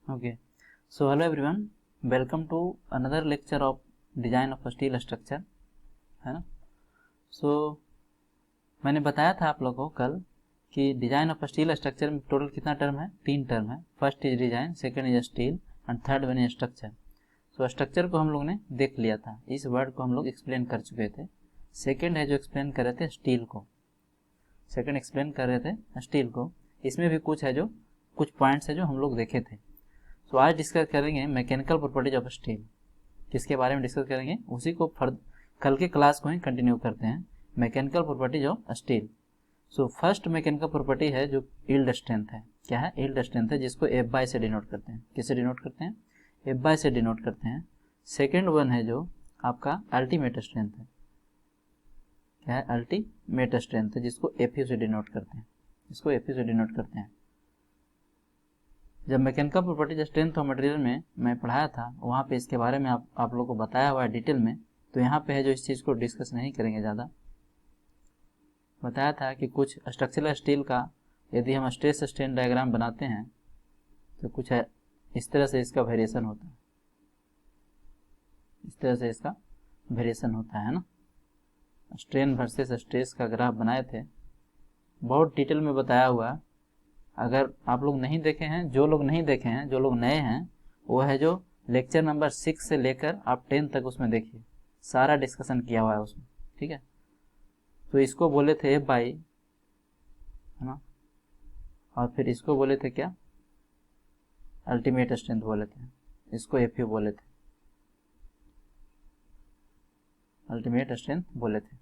Okay, so hello everyone, welcome to another lecture of design of steel structure, है ना। सो मैंने बताया था आप लोगों को कल कि डिजाइन ऑफ स्टील स्ट्रक्चर में टोटल कितना टर्म है, 3 टर्म है। First is design, second is steel and third one is structure. So structure को हम लोग ने देख लिया था, इस वर्ड को हम लोग एक्सप्लेन कर चुके थे। सेकेंड है जो एक्सप्लेन कर रहे थे स्टील को, सेकेंड एक्सप्लेन कर रहे थे स्टील को। इसमें भी कुछ है जो कुछ पॉइंट्स है जो हम लोग देखे थे। तो आज डिस्कस करेंगे मैकेनिकल प्रॉपर्टीज ऑफ स्टील। किसके बारे में डिस्कस करेंगे, उसी को कल के क्लास को ही कंटिन्यू करते हैं, mechanical properties of steel. So first mechanical property है जो यील्ड स्ट्रेंथ है। क्या है? यील्ड स्ट्रेंथ है, जिसको एफ बाय से डिनोट करते हैं। किससे डिनोट करते हैं? एफ बाय से डिनोट करते हैं। सेकेंड वन है जो आपका अल्टीमेट स्ट्रेंथ है। क्या है? अल्टीमेट स्ट्रेंथ है, जिसको एफ यू से डिनोट करते हैं। इसको एफ यू से डिनोट करते हैं। जब mechanical properties strength of material में मैं पढ़ाया था, वहाँ पे इसके बारे में आप लोगों को बताया हुआ है डिटेल में। तो यहाँ पे है जो इस चीज़ को डिस्कस नहीं करेंगे ज़्यादा। बताया था कि कुछ स्ट्रक्चरल स्टील का यदि हम स्ट्रेस स्ट्रेन डायग्राम बनाते हैं तो कुछ है इस तरह से इसका वेरिएशन होता है, इस तरह से इसका वेरिएशन होता है ना। स्ट्रेन वर्सेस स्ट्रेस का ग्राफ बनाए थे, बहुत डिटेल में बताया हुआ है। अगर आप लोग नहीं देखे हैं, जो लोग नहीं देखे हैं, जो लोग नए हैं, वो है जो लेक्चर नंबर 6 से लेकर आप 10 तक उसमें देखिए, सारा डिस्कशन किया हुआ है उसमें, ठीक है। तो इसको बोले थे एफ बाई, है ना, और फिर इसको बोले थे क्या, अल्टीमेट स्ट्रेंथ बोले थे, इसको एफ यू बोले थे, अल्टीमेट स्ट्रेंथ बोले थे।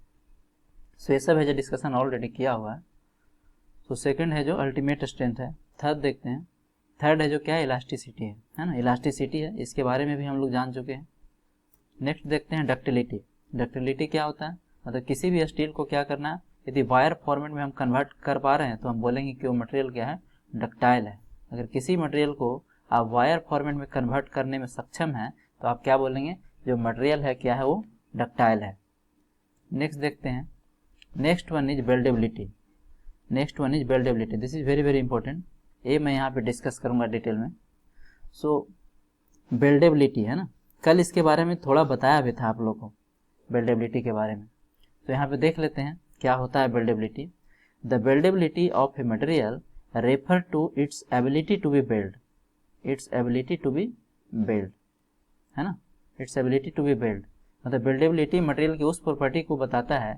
सो ये सब है जो डिस्कशन ऑलरेडी किया हुआ है। तो सेकंड है जो अल्टीमेट स्ट्रेंथ है। थर्ड देखते हैं, थर्ड है जो क्या है, इलास्टिसिटी है ना, इलास्टिसिटी है, इसके बारे में भी हम लोग जान चुके हैं। नेक्स्ट देखते हैं डक्टिलिटी। डक्टिलिटी क्या होता है, मतलब किसी भी स्टील को क्या करना है, यदि वायर फॉर्मेट में हम कन्वर्ट कर पा रहे हैं तो हम बोलेंगे कि वो मटेरियल क्या है, डक्टाइल है। अगर किसी मटेरियल को आप वायर फॉर्मेट में कन्वर्ट करने में सक्षम हैं तो आप क्या बोलेंगे, जो मटेरियल है क्या है, वो डक्टाइल है। नेक्स्ट देखते हैं, next one is weldability. Next one is weldability, this is very very important. ये मैं यहाँ पे डिस्कस करूँगा डिटेल में। सो बेल्डेबिलिटी है ना, कल इसके बारे में थोड़ा बताया भी था आप लोगों को, बेल्डेबिलिटी के बारे में। तो यहाँ पे देख लेते हैं क्या होता है weldability. The weldability of a material refer to its ability to be weld, its ability to be weld, है ना, its ability to be weld. मतलब बेल्डेबिलिटी मटेरियल की उस प्रॉपर्टी को बताता है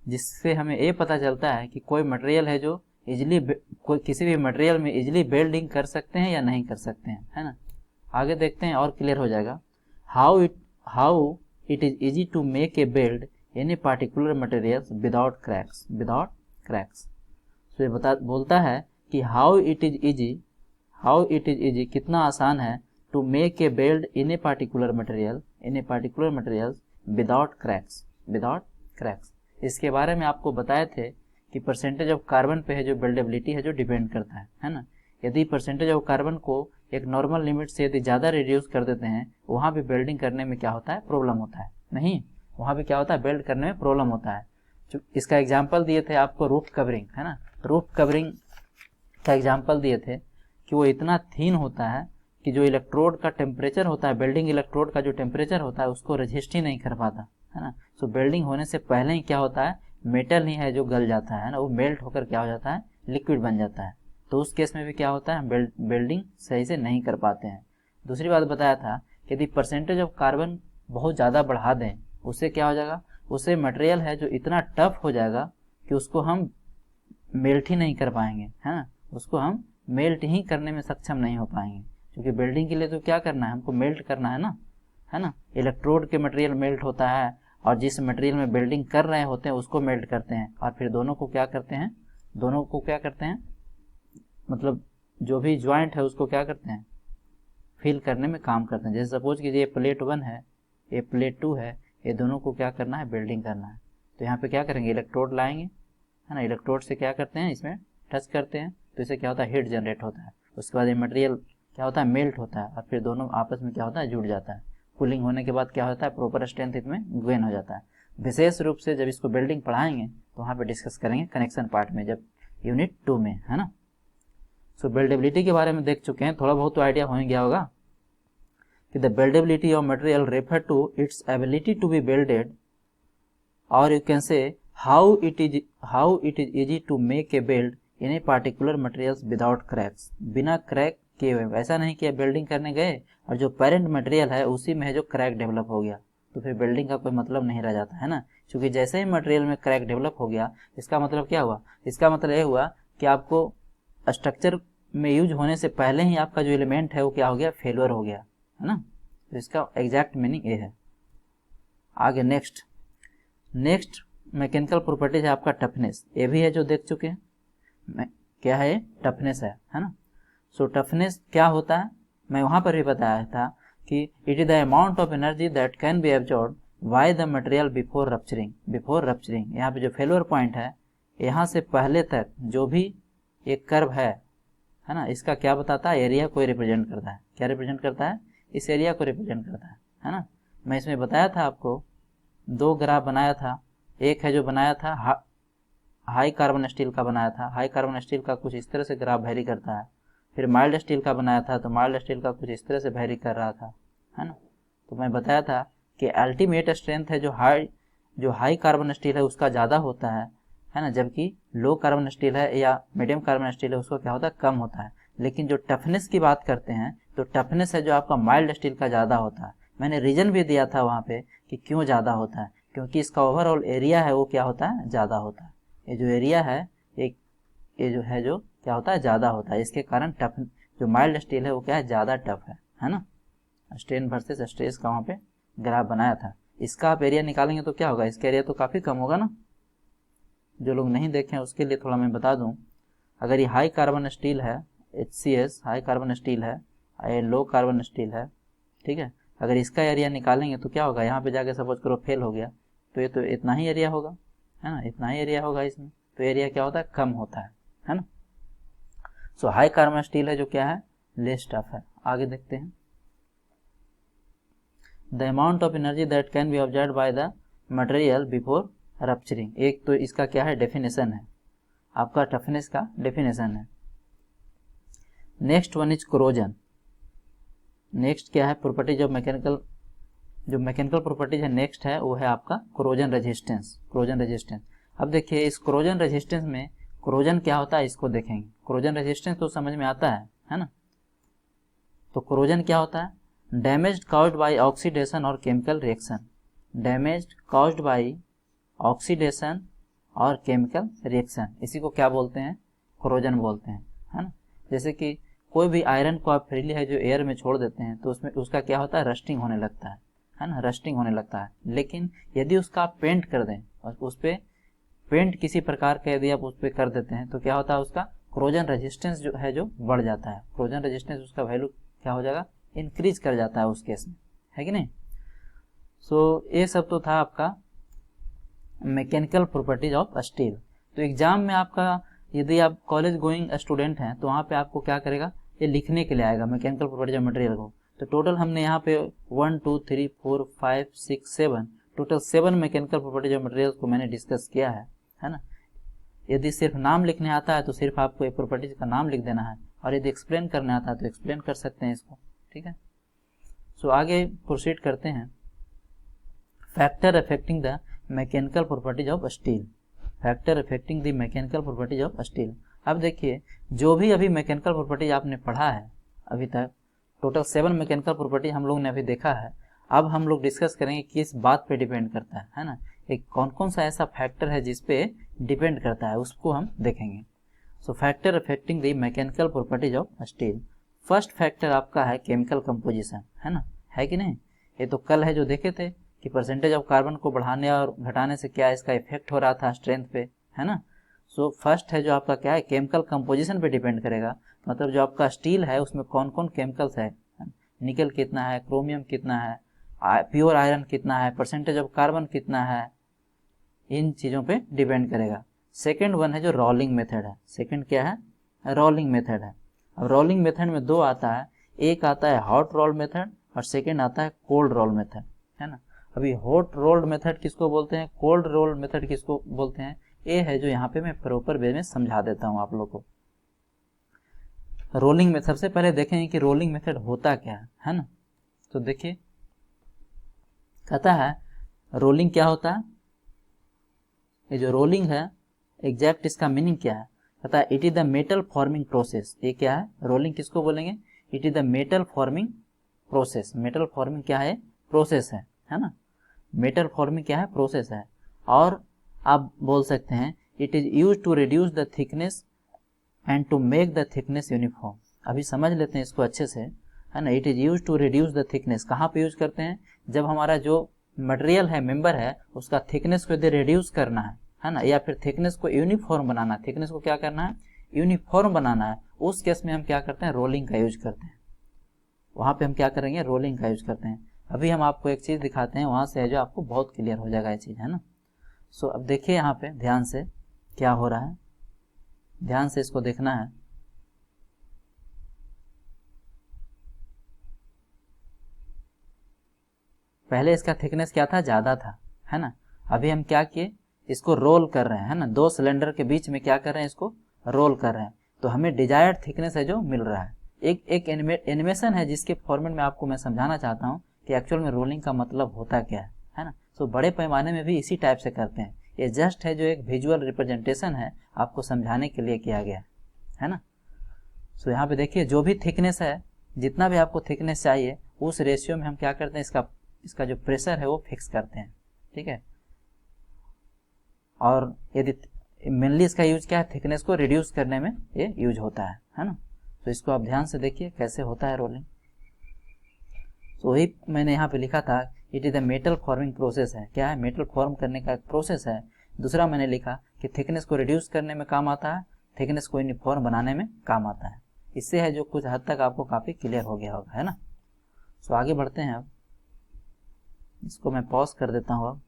जिससे हमें ये पता चलता है कि कोई मटेरियल है जो इजिली, कोई किसी भी मटेरियल में इजिली बेल्डिंग कर सकते हैं या नहीं कर सकते हैं, है ना। आगे देखते हैं और क्लियर हो जाएगा। How it is easy to make a weld in a particular materials without cracks, without cracks. तो ये बोलता है कि हाउ इट इज इजी, कितना आसान है, to make a weld in a particular material, in a particular materials without cracks, without cracks. इसके बारे में आपको बताए थे कि परसेंटेज ऑफ कार्बन पे है जो बेल्डेबिलिटी है जो डिपेंड करता है ना। यदि परसेंटेज ऑफ कार्बन को एक नॉर्मल लिमिट से यदि ज़्यादा रिड्यूस कर देते हैं, वहाँ भी बेल्डिंग करने में क्या होता है, प्रॉब्लम होता है। नहीं, वहाँ भी क्या होता है, बेल्ड करने में प्रॉब्लम होता है। जो इसका एग्जाम्पल दिए थे आपको रूफ कवरिंग, है ना, रूफ कवरिंग का एग्जाम्पल दिए थे कि वो इतना थीन होता है कि जो इलेक्ट्रोड का टेम्परेचर होता है, बेल्डिंग इलेक्ट्रोड का जो टेम्परेचर होता है उसको रजिस्ट ही नहीं कर पाता, है ना। सो बेल्डिंग होने से पहले ही क्या होता है, मेटल ही है जो गल जाता है ना, वो मेल्ट होकर क्या हो जाता है, लिक्विड बन जाता है। तो उस केस में भी क्या होता है, बेल्डिंग सही से नहीं कर पाते हैं। दूसरी बात बताया था कि यदि परसेंटेज ऑफ कार्बन बहुत ज़्यादा बढ़ा दें, उससे क्या हो जाएगा, उससे मटेरियल है जो इतना टफ हो जाएगा कि उसको हम मेल्ट ही नहीं कर पाएंगे, है ना, उसको हम मेल्ट ही करने में सक्षम नहीं हो पाएंगे। क्योंकि बेल्डिंग के लिए तो क्या करना है, हमको मेल्ट करना है ना। इलेक्ट्रोड के मटेरियल मेल्ट होता है और जिस मटेरियल में बेल्डिंग कर रहे होते हैं उसको मेल्ट करते हैं, और फिर दोनों को क्या करते हैं, मतलब जो भी ज्वाइंट है उसको क्या करते हैं, फिल करने में काम करते हैं। जैसे सपोज कीजिए प्लेट 1 है, ये प्लेट 2 है, ये दोनों को क्या करना है, बेल्डिंग करना है। तो यहाँ पे क्या करेंगे, इलेक्ट्रोड लाएंगे, है ना, इलेक्ट्रोड से क्या करते हैं, इसमें टच करते हैं, तो इससे क्या होता है, हीट जनरेट होता है। उसके बाद ये मटेरियल क्या होता है, मेल्ट होता है, और फिर दोनों आपस में क्या होता है, जुड़ जाता है। कूलिंग होने के बाद क्या होता है, प्रॉपर स्ट्रेंथ इसमें गेन हो जाता है। विशेष रूप से जब इसको बेल्डिंग पढ़ाएंगे तो वहाँ पे डिस्कस करेंगे कनेक्शन पार्ट में, जब यूनिट 2 में, है ना। सो बिल्डेबिलिटी के बारे में देख चुके हैं, थोड़ा बहुत तो आइडिया हो ही गया होगा कि the weldability of material refer to its ability to be welded, और you can say how it is easy to make a weld in a particular materials without cracks, बिना क्रैक किए हुए। ऐसा नहीं कि बिल्डिंग करने गए और जो पेरेंट मटेरियल है उसी में है जो क्रैक डेवलप हो गया, तो फिर बिल्डिंग का कोई मतलब नहीं रह जाता है ना। क्योंकि जैसे ही मटेरियल में क्रैक डेवलप हो गया, इसका मतलब क्या हुआ, इसका मतलब ये हुआ कि आपको स्ट्रक्चर में यूज होने से पहले ही आपका जो एलिमेंट है वो क्या हो गया, फेलियर हो गया, है ना। तो इसका एग्जैक्ट मीनिंग ये है। आगे नेक्स्ट मैकेनिकल प्रॉपर्टीज है आपका टफनेस, ये भी है जो देख चुके हैं, क्या है, टफनेस है ना। सो टफनेस क्या होता है, मैं वहाँ पर भी बताया था कि it is the amount of energy that can be absorb by the material before rupturing. यहाँ पे जो फेलियर पॉइंट है, यहाँ से पहले तक जो भी एक कर्व है ना, इसका क्या बताता है, एरिया को रिप्रेजेंट करता है। क्या रिप्रेजेंट करता है, इस एरिया को रिप्रेजेंट करता है ना। मैं इसमें बताया था आपको, दो ग्राफ बनाया था, एक है जो बनाया था हाई कार्बन स्टील का बनाया था। हाई कार्बन स्टील का कुछ इस तरह से ग्राफ वेरी करता है। फिर माइल्ड स्टील का बनाया था, तो माइल्ड स्टील का कुछ इस तरह से वेरी कर रहा था, है ना। तो मैं बताया था कि अल्टीमेट स्ट्रेंथ है जो हाई कार्बन स्टील है उसका ज़्यादा होता है ना, जबकि लो कार्बन स्टील है या मीडियम कार्बन स्टील है उसको क्या होता है, कम होता है। लेकिन जो टफनेस की बात करते हैं तो टफनेस है जो आपका माइल्ड स्टील का ज़्यादा होता है। मैंने रीजन भी दिया था वहाँ पे कि क्यों ज़्यादा होता है, क्योंकि इसका ओवरऑल एरिया है वो क्या होता है, ज़्यादा होता है। ये जो एरिया है ये जो है जो क्या होता है, ज़्यादा होता है। इसके कारण टफ जो माइल्ड स्टील है वो क्या है, ज़्यादा टफ है ना। स्ट्रेन वर्सेस स्ट्रेस का वहाँ पे ग्राफ बनाया था। इसका आप एरिया निकालेंगे तो क्या होगा, इसका एरिया तो काफ़ी कम होगा ना। जो लोग नहीं देखें उसके लिए थोड़ा मैं बता दूं, अगर ये हाई कार्बन स्टील है, HCS हाई कार्बन स्टील है, ये लो कार्बन स्टील है, ठीक है। अगर इसका एरिया निकालेंगे तो क्या होगा, यहाँ पे जाके सपोज करो फेल हो गया, तो ये तो इतना ही एरिया होगा, है ना, इतना ही एरिया होगा इसमें। तो एरिया क्या होता है, कम होता है ना। सो हाई कार्बन स्टील है जो क्या है, लेस टफ है। आगे देखते हैं, the amount of energy that can be observe by the material before rupturing. एक तो इसका क्या है, डेफिनेशन है, आपका टफनेस का डेफिनेशन है। Next one is corrosion. Next क्या है, प्रॉपर्टीज ऑफ मैकेनिकल, जो मैकेनिकल प्रॉपर्टीज है नेक्स्ट है वो है आपका कोरोजन रेजिस्टेंस। अब देखिए इस कोरोजन रेजिस्टेंस में कोरोजन क्या होता है इसको देखेंगे। कोरोजन रेजिस्टेंस तो समझ में आता है ना। तो कोरोजन क्या होता है, डैमेज काउज्ड बाय ऑक्सीडेशन और chemical reaction. Damage caused bye oxidation और केमिकल रिएक्शन, इसी को क्या बोलते हैं, कोरोजन बोलते हैं, है ना। जैसे कि कोई भी आयरन को आप फ्रीली है जो एयर में छोड़ देते हैं तो उसमें उसका क्या होता है, रस्टिंग होने लगता है ना, रस्टिंग होने लगता है। लेकिन यदि उसका आप पेंट कर दें और उस पर पेंट किसी प्रकार का यदि आप उस पर कर देते हैं तो क्या होता है, उसका कोरोजन रेजिस्टेंस जो है जो बढ़ जाता है। कोरोजन रेजिस्टेंस उसका वैल्यू क्या हो जाएगा, इंक्रीज कर जाता है उस केस में, है कि नहीं। सो ये सब तो था आपका मैकेनिकल प्रॉपर्टीज ऑफ स्टील। तो एग्जाम में आपका यदि आप कॉलेज गोइंग स्टूडेंट हैं तो वहाँ पे आपको क्या करेगा, ये लिखने के लिए आएगा मैकेनिकल प्रॉपर्टीज ऑफ मटेरियल को। तो टोटल हमने यहाँ पे 1 2 3 4 5 6 7 total 7 mechanical properties of material को मैंने डिस्कस किया है ना। यदि सिर्फ नाम लिखने आता है तो सिर्फ आपको एक प्रॉपर्टीज का नाम लिख देना है, और यदि एक्सप्लेन करने आता है तो एक्सप्लेन कर सकते हैं इसको, ठीक है। सो आगे प्रोसीड करते हैं, factor affecting the mechanical properties of steel. Factor affecting the mechanical properties of steel. अब देखिए जो भी अभी मैकेनिकल प्रॉपर्टीज आपने पढ़ा है अभी तक, टोटल 7 मैकेनिकल प्रॉपर्टी हम लोग ने अभी देखा है। अब हम लोग डिस्कस करेंगे किस बात पे डिपेंड करता है ना, एक कौन कौन सा ऐसा फैक्टर है जिस पे डिपेंड करता है उसको हम देखेंगे। So factor affecting the mechanical properties of steel. First factor आपका है केमिकल कंपोजिशन, है ना, है कि नहीं। ये तो कल है जो देखे थे कि परसेंटेज ऑफ कार्बन को बढ़ाने और घटाने से क्या इसका इफेक्ट हो रहा था स्ट्रेंथ पे, है ना। सो फर्स्ट है जो आपका क्या है, केमिकल कंपोजिशन पे डिपेंड करेगा। मतलब जो आपका स्टील है उसमें कौन कौन केमिकल्स है, निकल कितना है, क्रोमियम कितना है, प्योर आयरन कितना है, परसेंटेज ऑफ कार्बन कितना है, इन चीज़ों पे डिपेंड करेगा। सेकेंड वन है जो रोलिंग मेथड है। सेकेंड क्या है, रोलिंग मेथड है। अब रोलिंग मेथड में दो आता है, एक आता है हॉट रोल मेथड और सेकेंड आता है कोल्ड रोल मेथड, है ना। अभी हॉट रोल्ड मेथड किसको बोलते हैं, कोल्ड रोल मेथड किसको बोलते हैं, ये है जो यहाँ पे मैं प्रॉपर वे में समझा देता हूँ आप लोग को। रोलिंग में सबसे पहले देखेंगे कि रोलिंग मेथड होता क्या है ना। तो देखिए कहता है रोलिंग क्या होता है। ये जो रोलिंग है एग्जैक्ट इसका मीनिंग क्या है, कहता है it is the metal forming process. ये क्या है, रोलिंग किसको बोलेंगे, it is the metal forming process. Metal forming क्या है, प्रोसेस है ना। मेटल फॉर्मिंग क्या है, प्रोसेस है। और आप बोल सकते हैं it is use to reduce the thickness and to make the thickness uniform. अभी समझ लेते हैं इसको अच्छे से, है ना। It is use to reduce the thickness, कहाँ पे यूज करते हैं, जब हमारा जो मटेरियल है, मेंबर है, उसका थिकनेस को यदि रिड्यूस करना है ना, या फिर थिकनेस को यूनिफॉर्म बनाना है, थिकनेस को क्या करना है, यूनिफॉर्म बनाना है, उस केस में हम क्या करते हैं, रोलिंग का यूज करते हैं। वहाँ पे हम क्या करेंगे, रोलिंग का यूज करते हैं। अभी हम आपको एक चीज़ दिखाते हैं, वहाँ से है जो आपको बहुत क्लियर हो जाएगा ये चीज़, है ना। सो अब देखिए यहाँ पे ध्यान से क्या हो रहा है, ध्यान से इसको देखना है। पहले इसका थिकनेस क्या था, ज़्यादा था, है ना। अभी हम क्या किए, इसको रोल कर रहे हैं, है ना। दो सिलेंडर के बीच में क्या कर रहे हैं, इसको रोल कर रहे हैं, तो हमें डिजायर्ड थिकनेस है जो मिल रहा है। एक एनिमेशन है जिसके फॉर्मेट में आपको मैं समझाना चाहता हूँ कि एक्चुअल में रोलिंग का मतलब होता क्या है ना। तो बड़े पैमाने में भी इसी टाइप से करते हैं। ये जस्ट है जो एक विजुअल रिप्रेजेंटेशन है, आपको समझाने के लिए किया गया है ना। सो यहाँ पे देखिए जो भी थिकनेस है, जितना भी आपको थिकनेस चाहिए, उस रेशियो में हम क्या करते हैं, इसका जो प्रेशर है वो फिक्स करते हैं, ठीक है। और यदि मेनली इसका यूज क्या है, थिकनेस को रिड्यूस करने में ये यूज होता है ना। तो इसको आप ध्यान से देखिए कैसे होता है रोलिंग। तो वही मैंने यहाँ पे लिखा था, it is the metal forming process है। क्या है, मेटल फॉर्म करने का एक प्रोसेस है। दूसरा मैंने लिखा कि थिकनेस को रिड्यूस करने में काम आता है, थिकनेस को यूनिफॉर्म बनाने में काम आता है। इससे है जो कुछ हद तक आपको काफ़ी क्लियर हो गया होगा, है ना। सो आगे बढ़ते हैं। अब इसको मैं पॉज कर देता हूँ। अब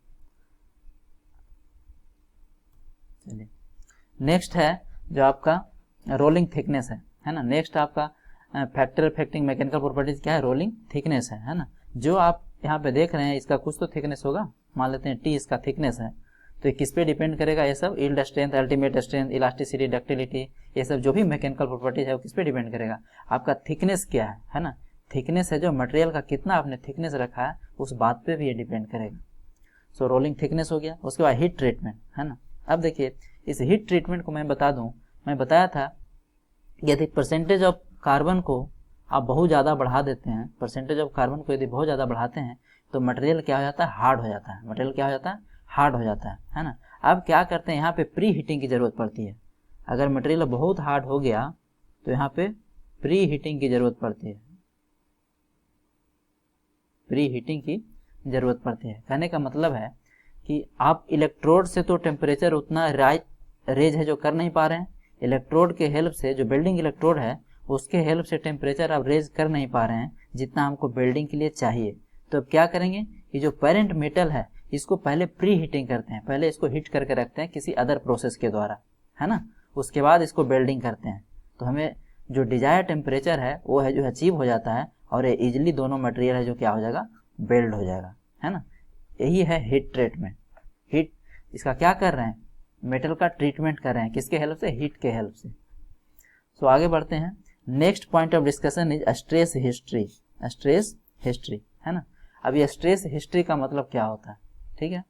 चलिए नेक्स्ट है जो आपका रोलिंग थिकनेस है ना। नेक्स्ट आपका फैक्टर अफेक्टिंग मैकेनिकल प्रॉपर्टीज क्या है, रोलिंग थिकनेस है ना। जो आप यहाँ पे देख रहे हैं इसका कुछ तो थिकनेस होगा, मान लेते हैं टी इसका थिकनेस है, तो ये किस पे डिपेंड करेगा, ये सब yield strength, ultimate strength, elasticity, ductility, ये सब जो भी मैकेनिकल प्रॉपर्टीज है वो किस पे डिपेंड करेगा, आपका थिकनेस क्या है ना। थिकनेस है जो मटेरियल का कितना आपने थिकनेस रखा है, उस बात पे भी ये डिपेंड करेगा। सो रोलिंग थिकनेस हो गया। उसके बाद हीट ट्रीटमेंट, है ना। अब देखिए इस हीट ट्रीटमेंट को मैं बता दूं, मैं बताया था यदि परसेंटेज ऑफ कार्बन को आप बहुत ज़्यादा बढ़ा देते हैं, परसेंटेज ऑफ कार्बन को यदि बहुत ज़्यादा बढ़ाते हैं तो मटेरियल क्या हो जाता है, हार्ड हो जाता है। मटेरियल क्या हो जाता है, हार्ड हो जाता है ना। अब क्या करते हैं, यहाँ पे प्री हीटिंग की ज़रूरत पड़ती है। अगर मटेरियल बहुत हार्ड हो गया तो यहाँ पे प्री हीटिंग की ज़रूरत पड़ती है, प्री हीटिंग की ज़रूरत पड़ती है। कहने का मतलब है कि आप इलेक्ट्रोड से तो टेम्परेचर उतना रेज है जो कर नहीं पा रहे हैं, इलेक्ट्रोड के हेल्प से, जो बिल्डिंग इलेक्ट्रोड है उसके हेल्प से टेम्परेचर आप रेज कर नहीं पा रहे हैं जितना हमको बिल्डिंग के लिए चाहिए। तो अब क्या करेंगे, ये जो पेरेंट मेटल है इसको पहले प्री हीटिंग करते हैं, पहले इसको हीट करके रखते हैं किसी अदर प्रोसेस के द्वारा, है ना। उसके बाद इसको बेल्डिंग करते हैं, तो हमें जो डिजायर टेम्परेचर है वो है जो अचीव हो जाता है, और ये इजिली दोनों मटेरियल है जो क्या हो जाएगा, बेल्ड हो जाएगा, है ना। यही है हीट ट्रीटमेंट। हीट इसका क्या कर रहे हैं, मेटल का ट्रीटमेंट कर रहे हैं, किसके हेल्प से, हीट के हेल्प से। सो आगे बढ़ते हैं। Next point of discussion is stress history. Stress history, है ना। अब ये स्ट्रेस हिस्ट्री का मतलब क्या होता है, ठीक है।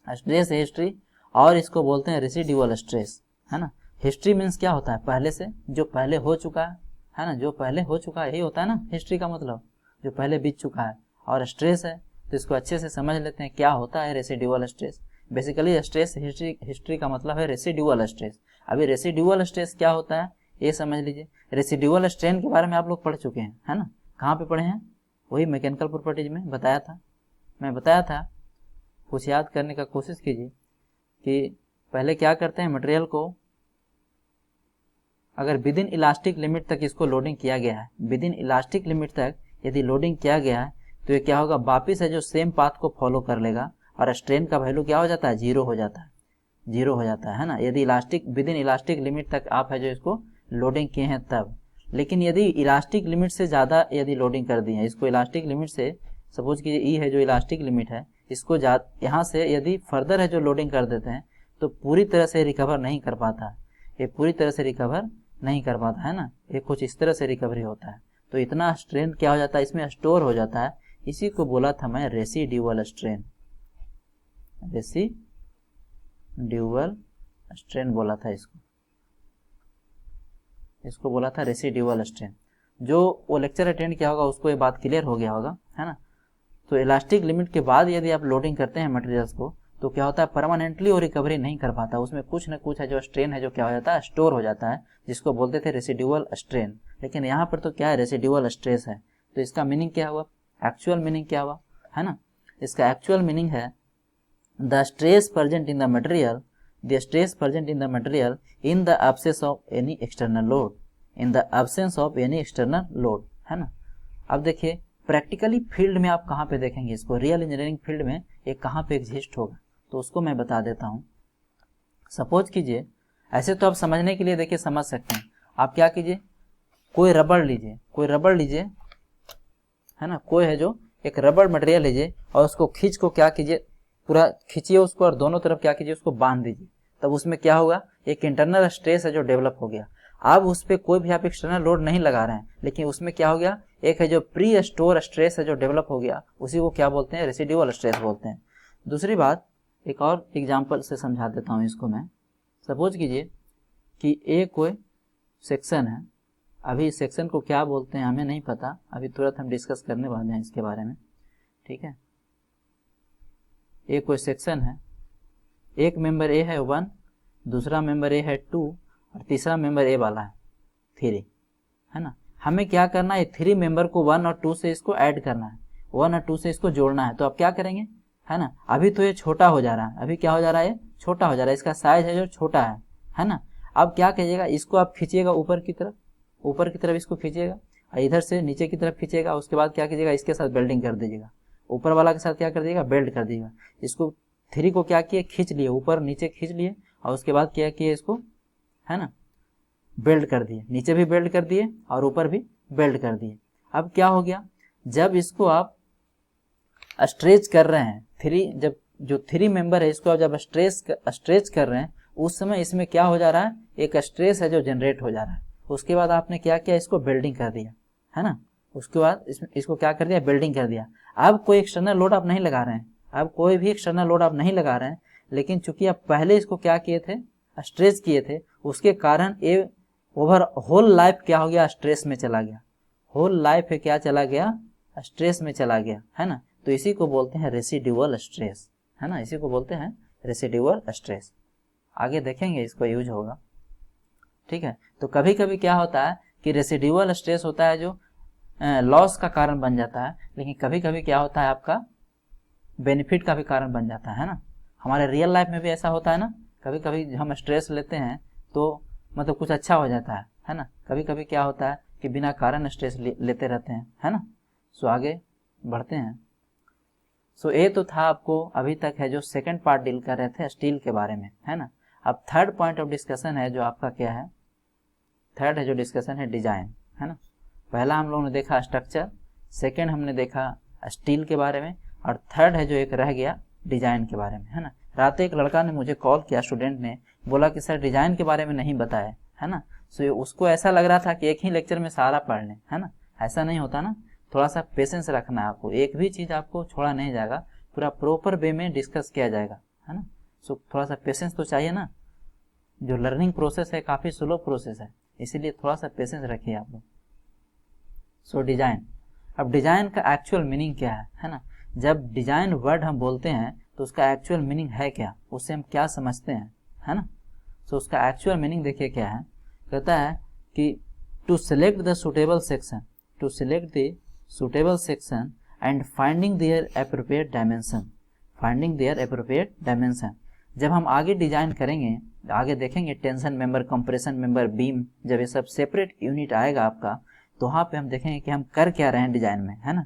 स्ट्रेस हिस्ट्री, और इसको बोलते हैं रेसिडुअल स्ट्रेस, है ना। हिस्ट्री मीन्स क्या होता है, पहले से, जो पहले हो चुका है ना, जो पहले हो चुका है, यही होता है ना हिस्ट्री का मतलब, जो पहले बीत चुका है। और स्ट्रेस है तो इसको अच्छे से समझ लेते हैं क्या होता है residual stress. Basically stress history का मतलब है रेसिडुअल स्ट्रेस। अभी रेसिडुअल स्ट्रेस क्या होता है ये समझ लीजिए। रेसिडुअल स्ट्रेन के बारे में आप लोग पढ़ चुके हैं, है ना। कहाँ पे पढ़े हैं, वही मैकेनिकल प्रॉपर्टीज में बताया था, मैं बताया था। कुछ याद करने का कोशिश कीजिए कि पहले क्या करते हैं, मटेरियल को अगर विद इन इलास्टिक लिमिट तक इसको लोडिंग किया गया है, विद इन इलास्टिक लिमिट तक यदि लोडिंग किया गया है, तो ये क्या होगा, वापिस है जो सेम पाथ को फॉलो कर लेगा, और स्ट्रेन का वैल्यू क्या हो जाता है, जीरो हो जाता है, जीरो हो जाता है ना। यदि elastic with in elastic limit तक आप है जो इसको लोडिंग किए हैं तब। लेकिन यदि इलास्टिक लिमिट से ज़्यादा यदि लोडिंग कर दी है, इसको इलास्टिक लिमिट से, सपोज कीजिए ई है जो इलास्टिक लिमिट है, इसको यहाँ से यदि फर्दर है जो लोडिंग कर देते हैं तो पूरी तरह से रिकवर नहीं कर पाता, ये पूरी तरह से रिकवर नहीं कर पाता है ना, ये कुछ इस तरह से रिकवरी होता है। तो इतना स्ट्रेन क्या हो जाता है, इसमें स्टोर हो जाता है। इसी को बोला था मैं रेसिड्यूअल स्ट्रेन, रेसिड्यूअल स्ट्रेन बोला था इसको बोला था रेसिड्यूअल स्ट्रेन। जो वो लेक्चर अटेंड किया होगा उसको ये बात क्लियर हो गया होगा, है ना। तो इलास्टिक लिमिट के बाद यदि आप लोडिंग करते हैं मटेरियल्स को तो क्या होता है, परमानेंटली वो रिकवरी नहीं कर पाता, उसमें कुछ न कुछ है जो स्ट्रेन है जो क्या हो जाता है, स्टोर हो जाता है, जिसको बोलते थे रेसिड्यूअल स्ट्रेन। लेकिन यहाँ पर तो क्या है, रेसिड्यूअल स्ट्रेस है। तो इसका मीनिंग क्या हुआ, एक्चुअल मीनिंग क्या हुआ, है ना। इसका एक्चुअल मीनिंग है the stress present in the material, the stress present in the material in the absence of any external load, in the absence of any external load, है ना। अब देखिए प्रैक्टिकली फील्ड में आप कहाँ पे देखेंगे इसको, रियल इंजीनियरिंग फील्ड में ये कहाँ पे एग्जिस्ट होगा, तो उसको मैं बता देता हूँ। सपोज कीजिए, ऐसे तो आप समझने के लिए देखिए समझ सकते हैं, आप क्या कीजिए, कोई रबड़ लीजिए, है ना, कोई है जो एक रबड़ मटेरियल लीजिए और उसको खींच को क्या कीजिए, पूरा खींचिए उसको और दोनों तरफ क्या कीजिए, उसको बांध दीजिए। तब उसमें क्या होगा, एक इंटरनल स्ट्रेस है जो डेवलप हो गया। अब उस पर कोई भी आप एक्सटर्नल लोड नहीं लगा रहे हैं, लेकिन उसमें क्या हो गया, एक है जो प्री स्टोर स्ट्रेस है जो डेवलप हो गया, उसी को क्या बोलते हैं, रेसिड्यूअल स्ट्रेस बोलते हैं। दूसरी बात, एक और एग्जांपल से समझा देता हूँ इसको मैं। सपोज कीजिए कि एक कोई सेक्शन है, अभी इस सेक्शन को क्या बोलते हैं हमें नहीं पता, अभी तुरंत हम डिस्कस करने वाले हैं इसके बारे में, ठीक है। एक कोई सेक्शन है, एक मेंबर ए है 1, दूसरा मेंबर ए है 2 और तीसरा मेंबर ए वाला है 3, है ना। हमें क्या करना है, 3 मेंबर को 1 और 2 से इसको ऐड करना है, 1 और 2 से इसको जोड़ना है। तो आप क्या करेंगे, है ना, अभी तो ये छोटा हो जा रहा है, अभी क्या हो जा रहा है, ये छोटा हो जा रहा है, इसका साइज है जो छोटा है ना। अब क्या कीजिएगा, इसको आप खींचिएगा ऊपर की तरफ इसको खींचिएगा और इधर से नीचे की तरफ खींचिएगा। उसके बाद क्या कीजिएगा, इसके साथ बेल्डिंग कर दीजिएगा, ऊपर वाला के साथ क्या कर दीजिएगा, बेल्ट कर दीजिएगा। इसको 3 को क्या किए, खींच लिए, ऊपर नीचे खींच लिए और उसके बाद क्या किए, इसको, है ना, बेल्ट कर दिए, नीचे भी बेल्ट कर दिए और ऊपर भी बेल्ट कर दिए। अब क्या हो गया, जब इसको आप स्ट्रेच कर रहे हैं, जब जो 3 मेंबर है इसको जब स्ट्रेच कर रहे हैं, उस समय इसमें क्या हो जा रहा है, एक स्ट्रेस है जो जनरेट हो जा रहा है। उसके बाद आपने क्या किया, इसको बेल्डिंग कर दिया, है ना। उसके बाद इसको क्या कर दिया, बेल्डिंग कर दिया। अब कोई एक्सटर्नल लोड आप नहीं लगा रहे हैं, अब कोई भी एक्सटर्नल लोड आप नहीं लगा रहे हैं, लेकिन चूंकि आप पहले इसको क्या किए थे, स्ट्रेच किए थे, उसके कारण ये ओवर होल लाइफ क्या हो गया, स्ट्रेस में चला गया, होल लाइफ है क्या चला गया, स्ट्रेस में चला गया, है ना। तो इसी को बोलते हैं रेसिड्यूअल स्ट्रेस, है ना, इसी को बोलते हैं रेसिड्यूअल स्ट्रेस। आगे देखेंगे इसको यूज होगा, ठीक है। तो कभी कभी क्या होता है कि रेसिड्यूअल स्ट्रेस होता है जो लॉस का कारण बन जाता है, लेकिन कभी कभी क्या होता है, आपका बेनिफिट का भी कारण बन जाता है ना। हमारे रियल लाइफ में भी ऐसा होता है ना, कभी कभी हम स्ट्रेस लेते हैं तो मतलब कुछ अच्छा हो जाता है ना। कभी कभी क्या होता है कि बिना कारण स्ट्रेस लेते रहते हैं, है ना। सो आगे बढ़ते हैं। सो ये तो था आपको अभी तक है जो सेकंड पार्ट डील कर रहे थे स्टील के बारे में, है ना। अब थर्ड पॉइंट ऑफ डिस्कशन है जो आपका क्या है, थर्ड है जो डिस्कशन है डिजाइन, है ना। पहला हम लोगों ने देखा स्ट्रक्चर, सेकंड हमने देखा स्टील के बारे में, और थर्ड है जो एक रह गया डिजाइन के बारे में, है ना। रात एक लड़का ने मुझे कॉल किया, स्टूडेंट ने बोला कि सर डिजाइन के बारे में नहीं बताया, है ना। सो उसको ऐसा लग रहा था कि एक ही लेक्चर में सारा पढ़ लें, है ना। ऐसा नहीं होता ना, थोड़ा सा पेशेंस रखना है आपको, एक भी चीज़ आपको छोड़ा नहीं जाएगा, पूरा प्रॉपर वे में डिस्कस किया जाएगा, है ना। सो थोड़ा सा पेशेंस तो चाहिए ना, जो लर्निंग प्रोसेस है काफ़ी स्लो प्रोसेस है, इसीलिए थोड़ा सा पेशेंस रखिए आप लोग। सो डिजाइन, अब डिजाइन का एक्चुअल मीनिंग क्या है ना। जब डिजाइन वर्ड हम बोलते हैं तो उसका एक्चुअल मीनिंग है क्या, उससे हम क्या समझते हैं, है ना। सो उसका एक्चुअल मीनिंग देखिए क्या है, कहता है कि to select the suitable section, to select the suitable section and finding their appropriate dimension, finding their appropriate dimension. जब हम आगे डिजाइन करेंगे, आगे देखेंगे tension member, compression member, beam, जब ये सब सेपरेट यूनिट आएगा आपका, तो वहाँ पे हम देखेंगे कि हम कर क्या रहे हैं डिजाइन में, है ना।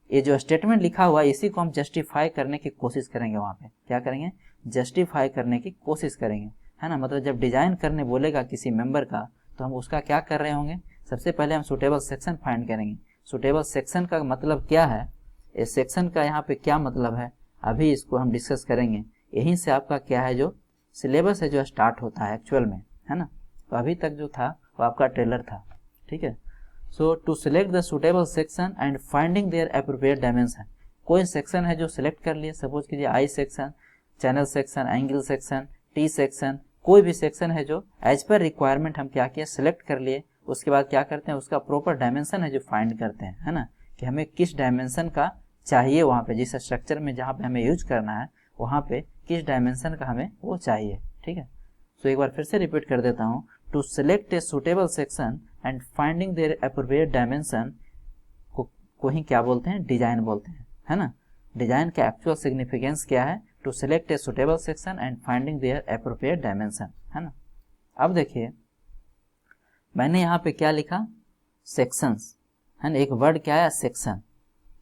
ये जो स्टेटमेंट लिखा हुआ है इसी को हम जस्टिफाई करने की कोशिश करेंगे, वहाँ पे क्या करेंगे, जस्टिफाई करने की कोशिश करेंगे, है ना। मतलब जब डिजाइन करने बोलेगा किसी मेंबर का, तो हम उसका क्या कर रहे होंगे, सबसे पहले हम सुटेबल सेक्शन फाइंड करेंगे। सुटेबल सेक्शन का मतलब क्या है, इस सेक्शन का यहाँ पे क्या मतलब है, अभी इसको हम डिस्कस करेंगे। यहीं से आपका क्या है जो सिलेबस है जो स्टार्ट होता है एक्चुअल में, है ना। तो अभी तक जो था वो आपका ट्रेलर था, ठीक है। So to select the suitable section and finding their appropriate dimension, कोई सेक्शन है जो सिलेक्ट कर लिए, सपोज कीजिए I section, channel section, angle section, T section, कोई भी सेक्शन है जो एज पर रिक्वायरमेंट हम क्या किया, सिलेक्ट कर लिए। उसके बाद क्या करते हैं, उसका प्रॉपर डायमेंशन है जो फाइंड करते हैं, है ना, कि हमें किस डायमेंशन का चाहिए, वहाँ पे जिस स्ट्रक्चर में जहाँ पे हमें यूज करना है वहाँ पे किस डायमेंशन का हमें वो चाहिए, ठीक है। सो एक बार फिर से रिपीट कर देता हूँ, to select a suitable section and finding their appropriate dimension को ही क्या बोलते हैं, डिजाइन बोलते हैं, है ना। डिजाइन का एक्चुअल सिग्निफिकेंस क्या है, to select a suitable section and finding their appropriate dimension, है ना। अब देखिए मैंने यहाँ पे क्या लिखा, सेक्शंस, है ना, एक वर्ड क्या है, सेक्शन,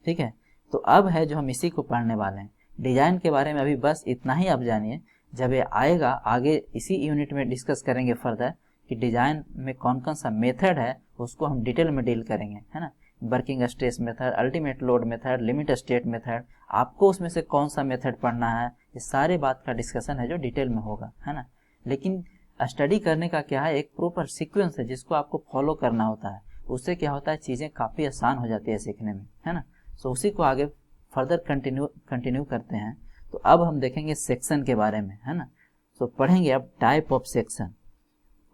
ठीक है। तो अब है जो हम इसी को पढ़ने वाले हैं, डिजाइन के बारे में अभी बस इतना ही आप जानिए, जब ये आएगा आगे इसी यूनिट में डिस्कस करेंगे फर्दर कि डिजाइन में कौन कौन सा मेथड है, उसको हम डिटेल में डील करेंगे, है ना। Working stress method, ultimate load method, limit state method, आपको उसमें से कौन सा मेथड पढ़ना है, ये सारे बात का डिस्कशन है जो डिटेल में होगा, है ना। लेकिन स्टडी करने का क्या है, एक प्रॉपर सीक्वेंस है जिसको आपको फॉलो करना होता है, उससे क्या होता है, चीज़ें काफ़ी आसान हो जाती है सीखने में, है ना। सो उसी को आगे फर्दर कंटिन्यू करते हैं। तो अब हम देखेंगे सेक्शन के बारे में, है ना। सो पढ़ेंगे अब टाइप ऑफ सेक्शन,